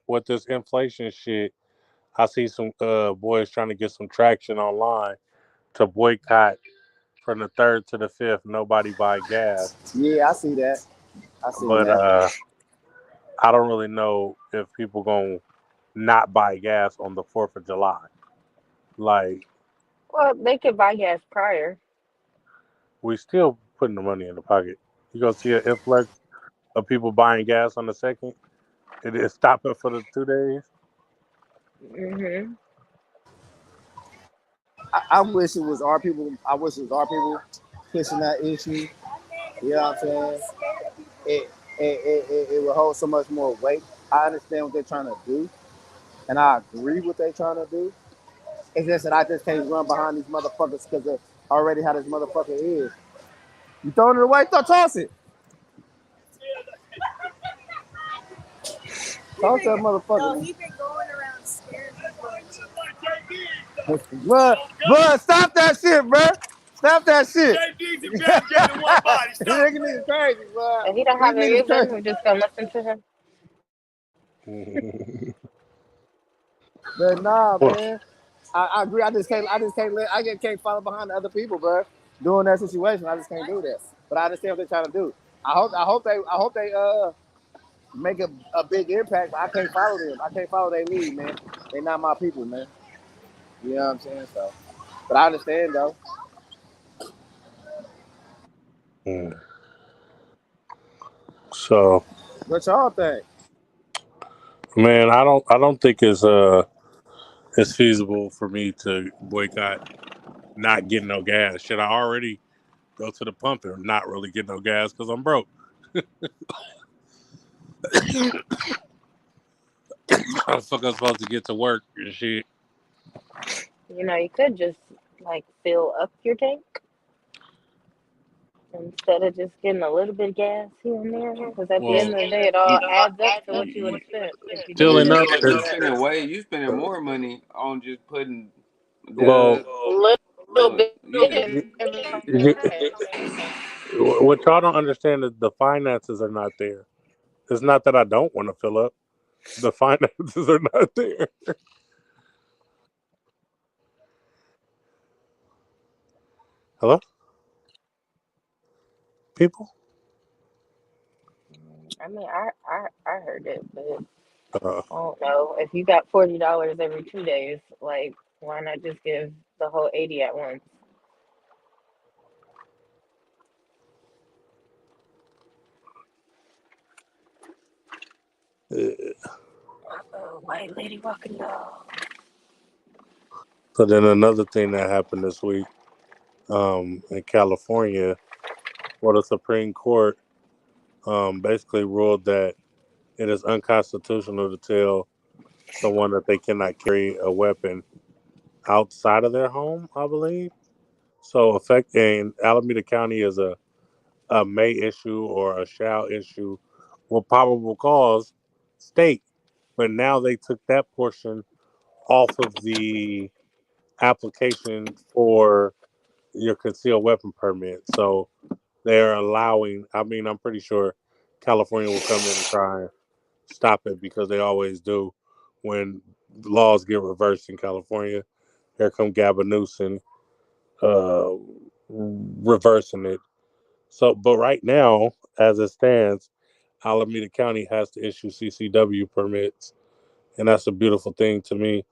with this inflation shit, I see some boys trying to get some traction online to boycott from the 3rd to the 5th. Nobody buy gas, Yeah, I see that. I seen but that. I don't really know if people gonna not buy gas on the 4th of July. Like Well, they could buy gas prior. we still putting the money in the pocket. You gonna see an influx of people buying gas on the 2nd. It is stopping for the 2 days. Hmm. I wish it was our people. I wish it was our people pushing that issue. You know what I'm saying? It will hold so much more weight. I understand what they're trying to do, and I agree with what they're trying to do. It's just that I just can't run behind these motherfuckers because of already how this motherfucker is. You throwing it away? Toss it. Toss that motherfucker. No, he been going around scaring people. Bud, stop that shit, bro. Stop that shit. Nigga crazy, bro. If he don't have a reason, we're just gonna listen to him. But nah, Well, man. I agree. I just can't follow behind the other people, bro. Doing that situation, I just can't do that. But I understand what they're trying to do. I hope they make a big impact. But I can't follow them. I can't follow their lead, man. They not my people, man. You know what I'm saying? So, but I understand though. so What y'all think? man, I don't think it's feasible for me to boycott not getting no gas. Should I already go to the pump and not really get no gas because I'm broke? How the fuck I'm supposed to get to work and shit? You know, you could just like fill up your tank instead of just getting a little bit of gas here and there. Because at the Well, end of the day, it all adds up to what you would have spent if you Yeah, did filling just up go you do is that. spending you spending more money on just putting well. gas. Little bit You just and every time you You, gas. what y'all don't understand is the finances are not there. It's not that I don't want to fill up. The finances are not there. Hello, people. I mean, I heard it, but Uh, I don't know. If you got $40 every 2 days, like why not just give the whole 80 at once? Oh, white lady walking dog. so then another thing that happened this week in California, where the Supreme Court basically ruled that it is unconstitutional to tell someone that they cannot carry a weapon outside of their home, I believe. So affecting Alameda County is a may issue or a shall issue with probable cause state. But now they took that portion off of the application for your concealed weapon permit. So they're allowing, I mean, I'm pretty sure California will come in and try and stop it because they always do when laws get reversed in California. Here come Gavin Newsom uh, reversing it. So, but right now, as it stands, Alameda County has to issue CCW permits, and that's a beautiful thing to me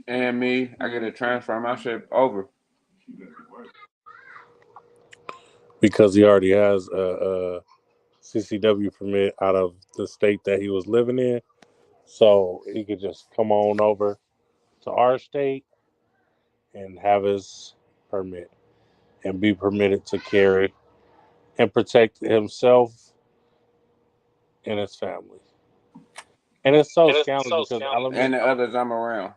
and me, I get to transfer my shit over. because he already has a CCW permit out of the state that he was living in. So he could just come on over to our state and have his permit and be permitted to carry and protect himself and his family. And it's so scandalous because And the others I'm around.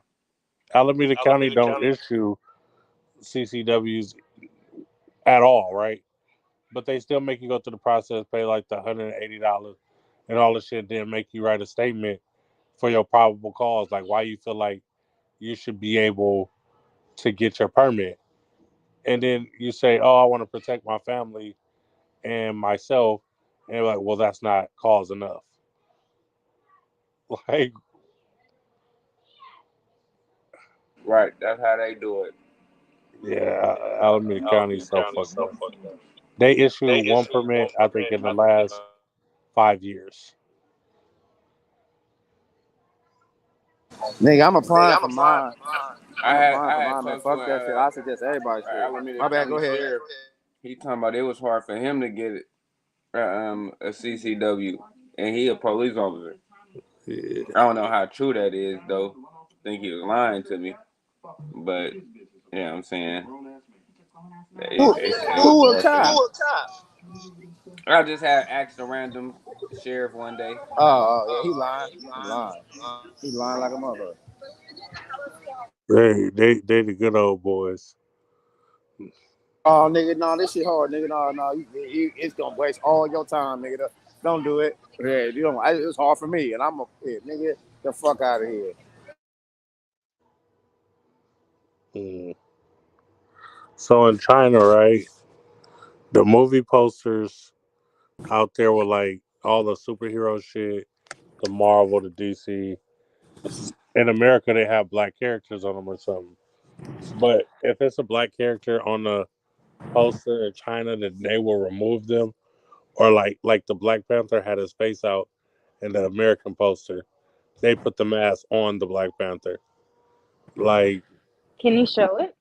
Alameda County don't issue CCWs at all, right? But they still make you go through the process, pay like the $180 and all the shit, then make you write a statement for your probable cause, like why you feel like you should be able to get your permit. And then you say, "Oh, I want to protect my family and myself," and you're like, "Well, that's not cause enough." Like, Right, that's how they do it. yeah, Alameda County is so fucked up. They issued one permit, I think, in the last 5 years. Nigga, I'm applying for mine. I I'm had applying for I had mine, man. talked to Fuck that shit. I suggest everybody should. Alameda My bad. Go County ahead. Sheriff. He talking about it was hard for him to get a CCW, and he a police officer. Yeah. I don't know how true that is though. I think he was lying to me, but yeah, I'm saying they said it was Who a hard for cop? him. I just had asked a random sheriff one day. Yeah, he lying. He lying. He lying like a mother. They the good old boys. Oh, nigga, no, this shit hard, nigga. No, it's gonna waste all your time, nigga. Don't do it. Yeah, you don't. It's hard for me, and I'm a nigga. The fuck out of here. Mm. So in China, right, the movie posters out there were like all the superhero shit, the Marvel, the DC. In America, they have black characters on them or something. But if it's a black character on the poster in China, then they will remove them. Or like the Black Panther had his face out in the American poster, they put the mask on the Black Panther. Like Can you show it?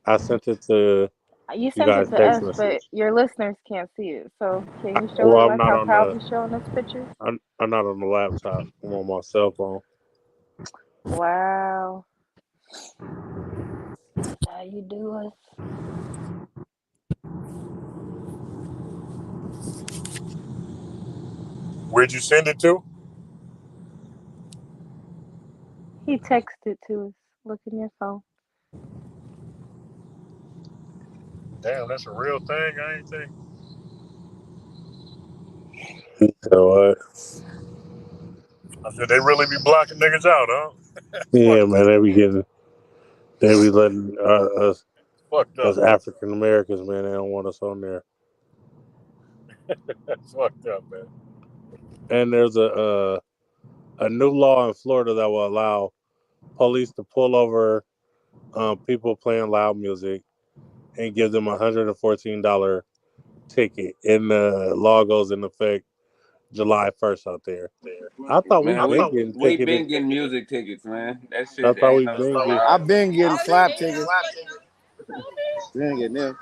I sent it to You you sent it guys to text us, but message. your listeners can't see it. So can you show Well, it I'm like not how on the Calvin's showing us pictures? I'm not on the laptop. I'm on my cell phone. Wow. How you do us? Where'd you send it to? He texted to us. Look in your phone. Damn, that's a real thing. I ain't think. You know what? I said they really be blocking niggas out, huh? Yeah, Fucked man, up. they be letting Fucked us up. African Americans, man, they don't want us on there. That's fucked up, man. And there's a new law in Florida that will allow police to pull over people playing loud music and give them $114 ticket. And the law goes in effect July 1st out there. I thought we've Man, been getting we ticketed. been getting music tickets, man. That I shit thought ain't we've no been getting. I've surprise. been getting slap tickets. You ain't getting them.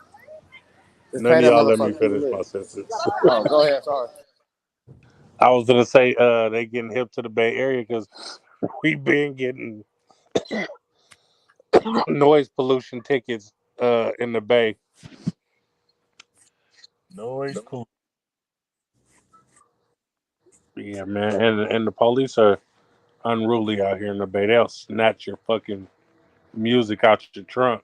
Just None pay of that y'all let me motherfucker when you finish live. my sentence. Oh, go ahead. Sorry. I was gonna say they getting hip to the Bay Area because we've been getting noise pollution tickets in the Bay. Noise pollution. Yeah, man, and the police are unruly out here in the Bay. They'll snatch your fucking music out your trunk.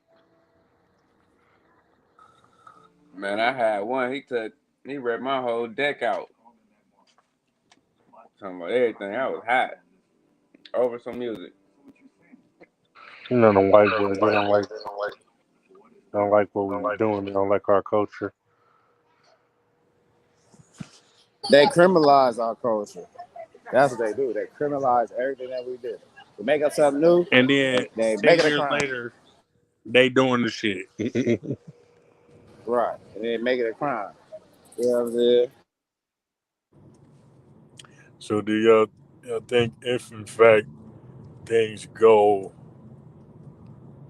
Man, I had one. He ripped my whole deck out. Talking about everything. I was hot over some music. You know, the white boys, they don't like what we were doing. They don't like our culture. They criminalize our culture. That's what they do. They criminalize everything that we do. They make up something new. And then They 10 make it a years crime. later, they doing the shit. Right. And then make it a crime. You know what I'm saying? So do y'all think if in fact things go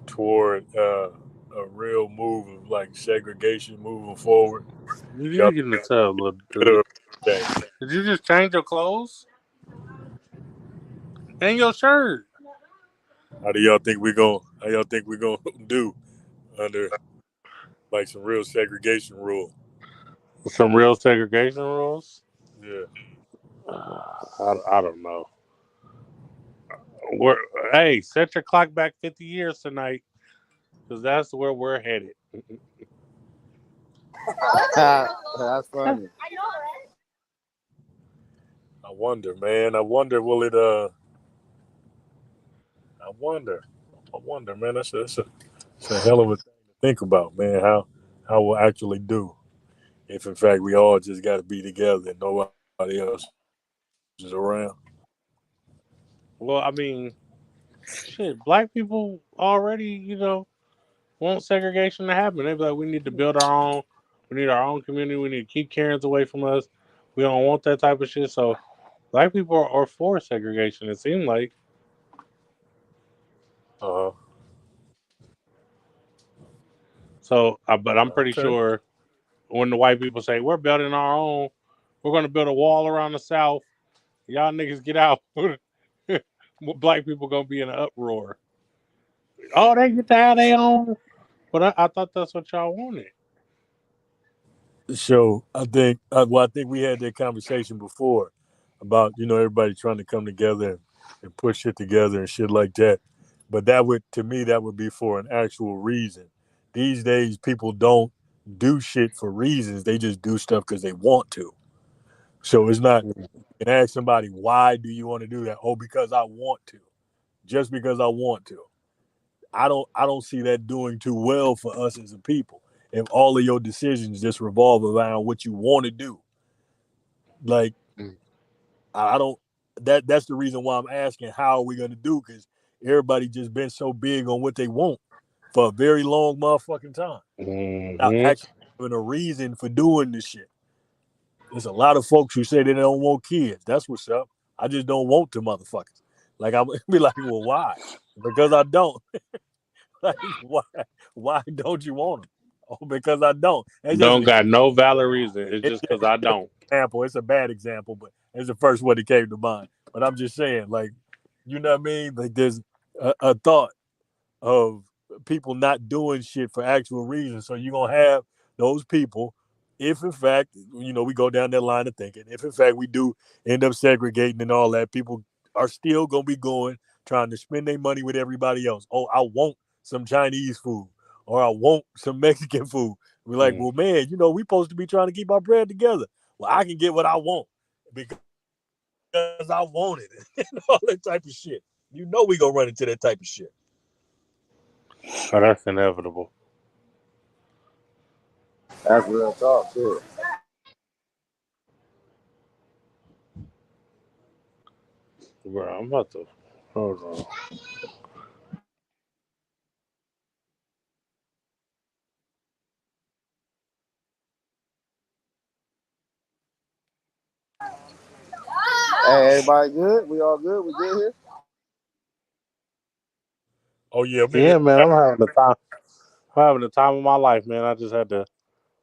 toward a real move of like segregation moving forward, You y'all get in the tub, little better dude. thing? Did you just change your clothes and your shirt? How y'all think we gonna do under like some real segregation rule? Some real segregation rules? Yeah. I don't know. We're, hey, set your clock back 50 years tonight because that's where we're headed. That's funny. I wonder, man. I wonder I wonder, man. That's a hell of a thing to think about, man. How we'll actually do if, in fact, we all just got to be together and nobody else is around. Well, I mean, shit, black people already, want segregation to happen. They be like, we need to build our own. We need our own community. We need to keep Karens away from us. We don't want that type of shit. So, black people are for segregation. It seems like. Uh, So, but I'm pretty okay. sure when the white people say we're building our own, we're going to build a wall around the South. Y'all niggas get out. Black people gonna be in an uproar. Oh, they get to have their own. But I thought that's what y'all wanted. So I think we had that conversation before about everybody trying to come together and put shit together and shit like that. But to me that would be for an actual reason. These days people don't do shit for reasons. They just do stuff because they want to. So it's not. You can ask somebody, why do you want to do that? Oh, because I want to. Just because I want to. I don't see that doing too well for us as a people. If all of your decisions just revolve around what you want to do, like I don't. That's the reason why I'm asking how are we gonna do, because everybody just been so big on what they want for a very long motherfucking time without Mm-hmm. actually having a reason for doing this shit. There's a lot of folks who say they don't want kids. That's what's up. I just don't want to, motherfuckers. Like I'm be like, well, why? Because I don't. Like, why don't you want them? Oh, because I don't. It's just Don't an got no valid reason. It's it's just because I just don't. an example. It's a bad example, but it's the first one that came to mind. But I'm just saying, like, you know what I mean? Like, there's a thought of people not doing shit for actual reasons. So you're gonna have those people, if in fact, we go down that line of thinking, if in fact we do end up segregating and all that, people are still gonna be going, trying to spend their money with everybody else. Oh, I want some Chinese food, or I want some Mexican food. We're like, Mm. well, man, we supposed to be trying to keep our bread together. Well, I can get what I want because I want it and all that type of shit. We gonna run into that type of shit. Oh, that's inevitable. That's real talk too. Bro, I'm about to. Hold on. Hey, everybody good? We all good? We good here? Oh yeah, Yeah, man, I'm having the time. I'm having the time of my life, man. I just had to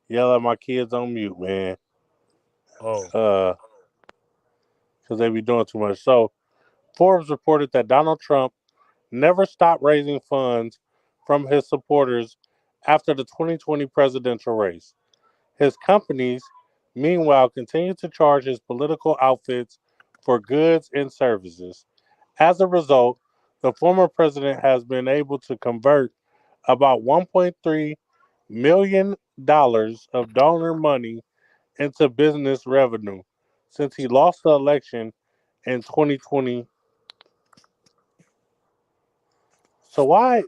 yell at my kids on mute, man. Oh, Because they be doing too much. So, Forbes reported that Donald Trump never stopped raising funds from his supporters after the 2020 presidential race. His companies, meanwhile, continue to charge his political outfits for goods and services. As a result, the former president has been able to convert about $1.3 million of donor money into business revenue since he lost the election in 2020. So why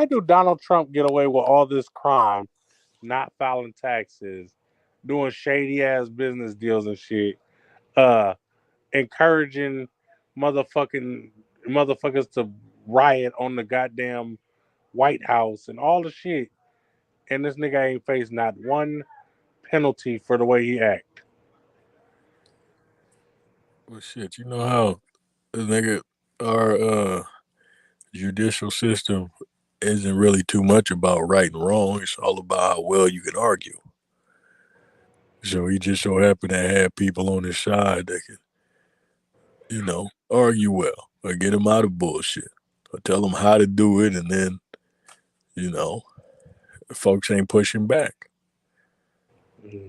do Donald Trump get away with all this crime, not filing taxes, doing shady ass business deals and shit, uh, encouraging motherfuckers to riot on the goddamn White House and all the shit, and this nigga ain't faced not one penalty for the way he act. well, shit. You know how the nigga our judicial system isn't really too much about right and wrong. It's all about how well you can argue. So he just so happened to have people on his side that can, argue well or get him out of bullshit or tell him how to do it, and then you know, folks ain't pushing back.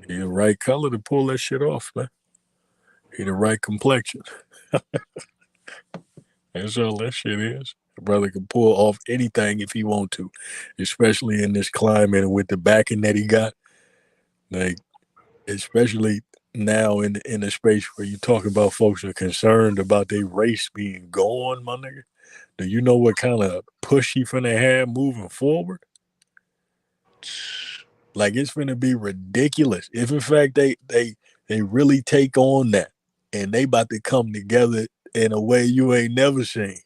He the right color to pull that shit off, man. He the right complexion. That's all that shit is. The brother can pull off anything if he want to, especially in this climate and with the backing that he got. Like, especially now in a space where you talk about folks are concerned about their race being gone, my nigga. Do you know what kind of push he finna have moving forward? Like it's finna be ridiculous. If in fact they really take on that and they about to come together in a way you ain't never seen.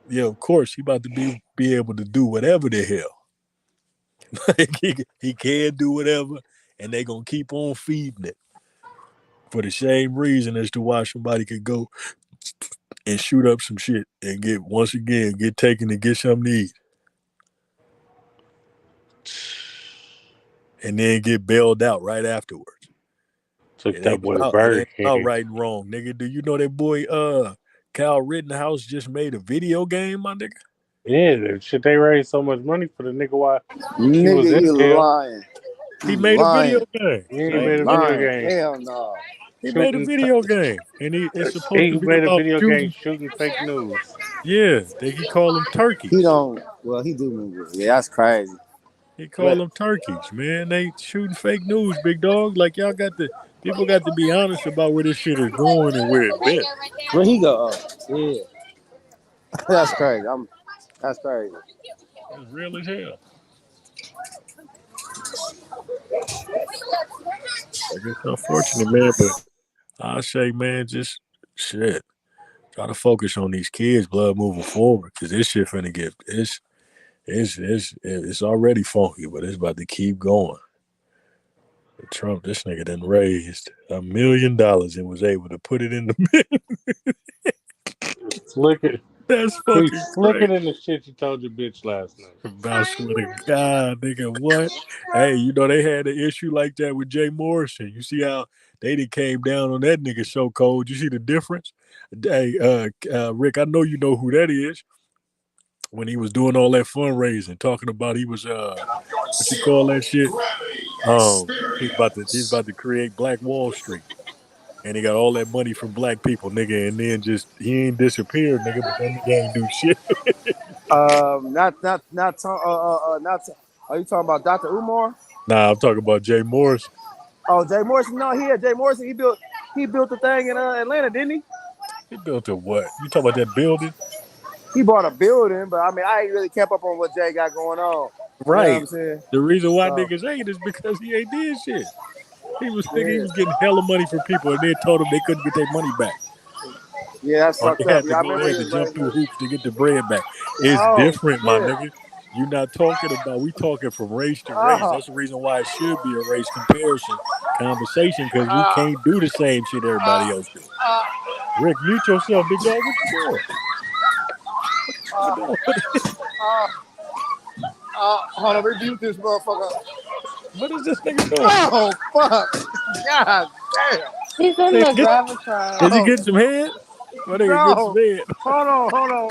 Yeah, of course he about to be able to do whatever the hell. Like he can do whatever, and they gonna keep on feeding it for the same reason as to why somebody could go and shoot up some shit and get taken and get something to eat. And then get bailed out right afterwards. Took It that ain't boy about Burger King. right and wrong, nigga. Do you know that boy Kyle Rittenhouse just made a video game, my nigga? Yeah, that shit, they raised so much money for the nigga while he was Nigga, in you jail. lying. He You made a video lying. game. Yeah, he You made a video lying. game Hell no. He made a shooting. video game, and it's supposed He to be made a about video game shooting. shooting fake news. Yeah, he call them turkeys. He don't. Well, he do move it. Yeah, that's crazy. He call But them turkeys, man. They shooting fake news, big dog. Like people got to be honest about where this shit is going and where it been. where he go? Oh, yeah. That's crazy. That's crazy. It's real as hell. Like it's unfortunate, man, but I say, man, just shit. Try to focus on these kids, blood, moving forward, because this shit finna get it's already funky, but it's about to keep going. Trump, this nigga done raised $1 million and was able to put it in the Slicker. That's He's fucking slicker crazy. than the shit you told your bitch last night. I swear to God, nigga, what? Hey, you know they had an issue like that with Jay Morrison. You see how they done came down on that nigga so cold. You see the difference? Hey, Rick, I know you know who that is. When he was doing all that fundraising, talking about he was what you call that shit? He's about to create Black Wall Street. And he got all that money from black people, nigga, and then just he ain't disappeared, nigga, but that nigga ain't do shit. Not. Are you talking about Dr. Umar? Nah, I'm talking about Jay Morrison. Oh, Jay Morrison. No, Jay Morrison. He built the thing in Atlanta, didn't he? He built a what? You talking about that building? He bought a building, but I mean, I ain't really kept up on what Jay got going on. Right. You know what I'm saying? The reason why So, niggas ain't is because he ain't did shit. He was yeah. getting hella money from people, and then told them they couldn't get their money back. Yeah, that's Or fucked they up. had to Yeah, I go remember there he to was jump raising through money. hoops to get the bread back. It's Oh, different, my shit. nigga. You're not talking about, we talking from race to race. Oh. That's the reason why it should be a race comparison conversation, because we can't do the same shit everybody else do. Rick, mute yourself, big dog. What you doing? Hold on, rebuke this motherfucker. What is this nigga doing? Oh, fuck. God damn. He's in the Gravitron. Is he getting some head? My nigga get some head. Hold on.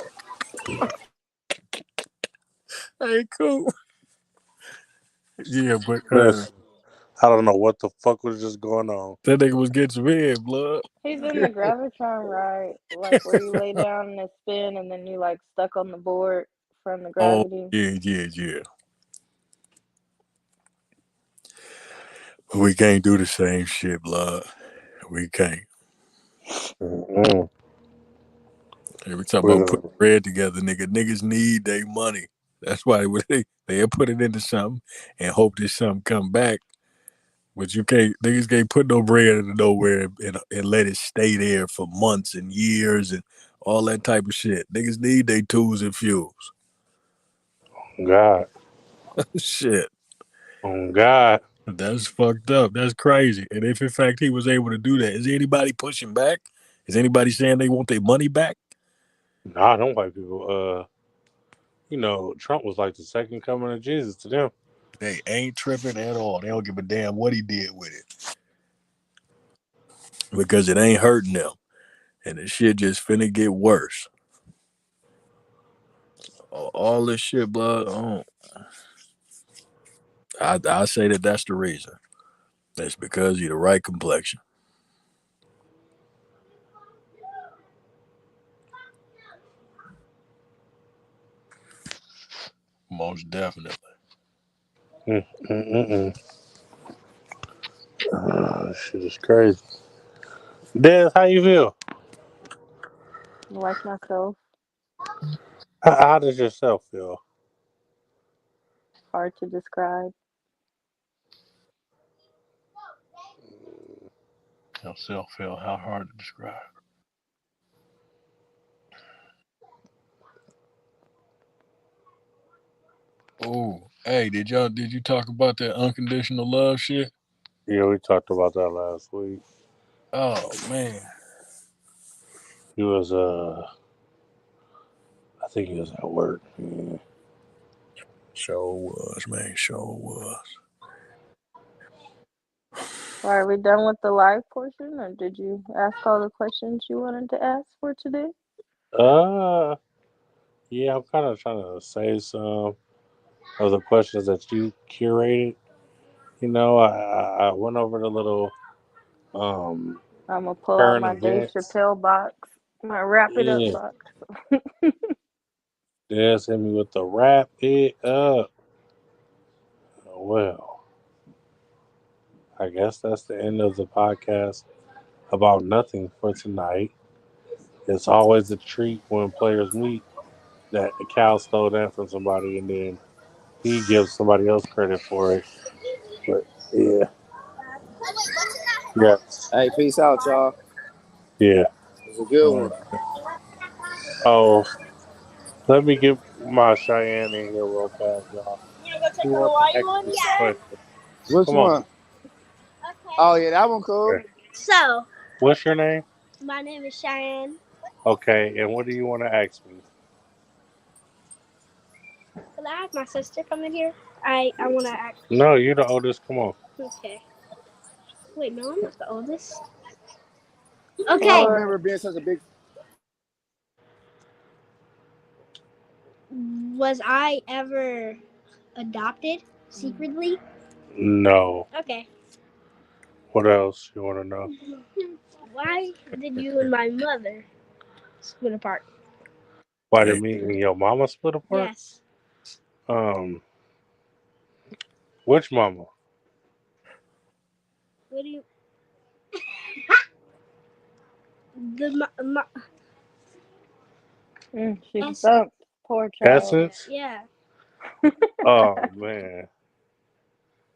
Hey, cool. Yeah, but Listen, I don't know what the fuck was just going on. that nigga was getting some head, blood. He's in the Gravitron ride, like where you lay down and it spin, and then you like stuck on the board from the gravity. Yeah. We can't do the same shit, blood. We can't. Mm-hmm. Every time about putting bread together, niggas need their money. That's why they put it into something and hope that something come back. But niggas can't put no bread into nowhere and let it stay there for months and years and all that type of shit. Niggas need their tools and fuels. God. Shit. Oh, God. That's fucked up. That's crazy. And if in fact he was able to do that, is anybody pushing back? Is anybody saying they want their money back? Nah, them white people, Trump was like the second coming of Jesus to them. They ain't tripping at all. They don't give a damn what he did with it. Because it ain't hurting them. And the shit just finna get worse. All this shit, blood, I say that's the reason. That's because you're the right complexion. Most definitely. Shit is crazy. Des, how you feel? Like myself. How does yourself feel? Hard to describe. Yourself feel how hard to describe. Oh, hey, did you talk about that unconditional love shit? Yeah, we talked about that last week. Oh man. He was I think he was at work. Yeah. Sure was, man. Sure was. Are we done with the live portion, or did you ask all the questions you wanted to ask for today? Uh, yeah, I'm kind of trying to say some of the questions that you curated. You know, I went over the little um I'm gonna pull out current my Dave events. Chappelle box, my wrap it up Yeah, box. just hit me with the wrap it up. Well, I guess that's the end of the podcast about nothing for tonight. It's always a treat when players meet that Cal stole that from somebody and then he gives somebody else credit for it. But yeah, yeah, Hey, peace out, y'all. yeah. It's a good one. Oh, let me get my Cheyenne in here real fast, y'all. He wants to ask me a question. Which Come on. one? Oh yeah, that one cool. Okay. What's your name? My name is Cheyenne. Okay, and what do you want to ask me? Can I have my sister come in here? I want to ask. No, you're the oldest. Come on. Okay. Wait, no, I'm not the oldest. I Okay. don't remember being such a big. Was I ever adopted secretly? No. Okay. What else you want to know? Why did you and my mother split apart? Why did me and your mama split apart? Yes. Um, which mama? What do you? She Essence. sucked. Poor child. Essence? Yeah. Oh man.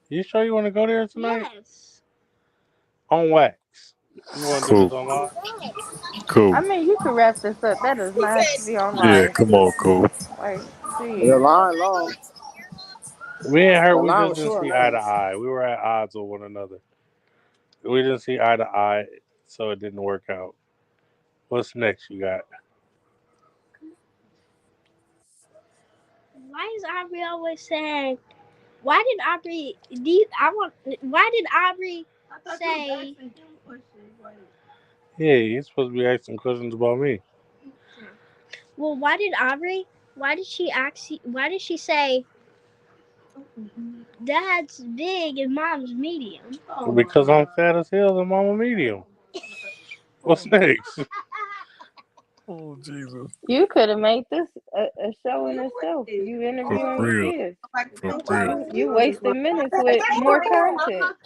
You sure you want to go there tonight? Yes. On wax. You want to do this Cool. online? Cool. I mean, you could wrap this up. That does not have to be on Yeah, live. come on, cool. Like, The geez. line long. Me and her, The we line just was didn't short, see eye man. to eye. We were at odds with one another. We didn't see eye to eye, so it didn't work out. What's next you got? Why is Aubrey always saying? Why did Aubrey? Why did Aubrey say? Yeah, you're supposed to be asking questions about me. Well, why did Aubrey? Why did she ask? Why did she say? Dad's big and mom's medium. Because I'm fat as hell and mama medium. What's next? Oh Jesus. You could have made this a show in itself. You For interviewing your real. kids. For real. You wasted minutes with more content.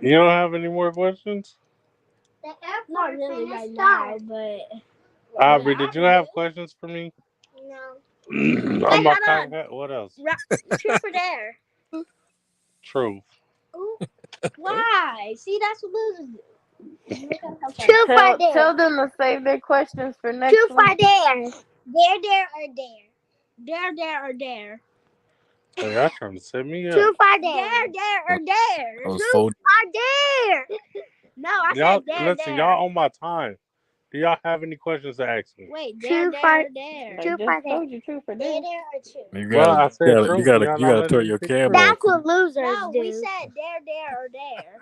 You don't have any more questions? Not really right now, but. Aubrey, did you have questions for me? No. I'm not hold on. what else? Truth or dare? Truth. Ooh. Why? See, that's what losers do. Tell them to save their questions for next Truth or week. dare? Dare or dare? Dare or dare? Oh, y'all trying to set me up. Truth or dare? Dare or dare? I was Truth folding. or dare? No, I Y'all, said dare. listen, y'all on my time. Do y'all have any questions to ask me? Wait, dare or dare? I just told you truth or dare. Dare or truth? You Well, I said gotta, truth. Y'all not turn letting me your pick camera truth. on. That's what losers do. We said dare or dare.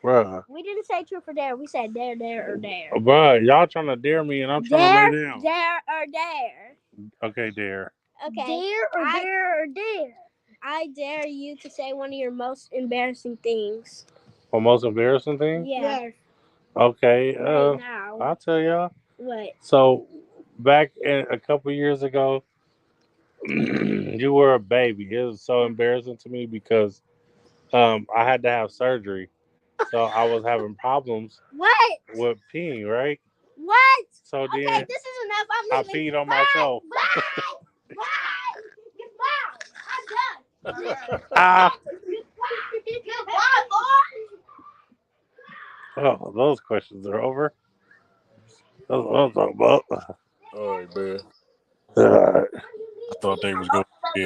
Bruh. We didn't say truth or dare. We said dare or dare. Bruh, y'all trying to dare me and I'm trying to lay down. Dare or dare? Okay, dare. Okay. Dare or dare? I dare you to say one of your most embarrassing things. What most embarrassing thing? Yeah. Okay, Right now. I'll tell y'all. What? So, back a couple years ago, you were a baby. It was so embarrassing to me because I had to have surgery. So I was having problems What? with peeing, right? What? So Okay, then this is enough. I'm I leaving. feed on Bye. myself. Bye. Bye. I'm done. Ah, Goodbye, boy. oh, those questions are over. That's what I'm talking about. All right, man. All right. I thought they was going to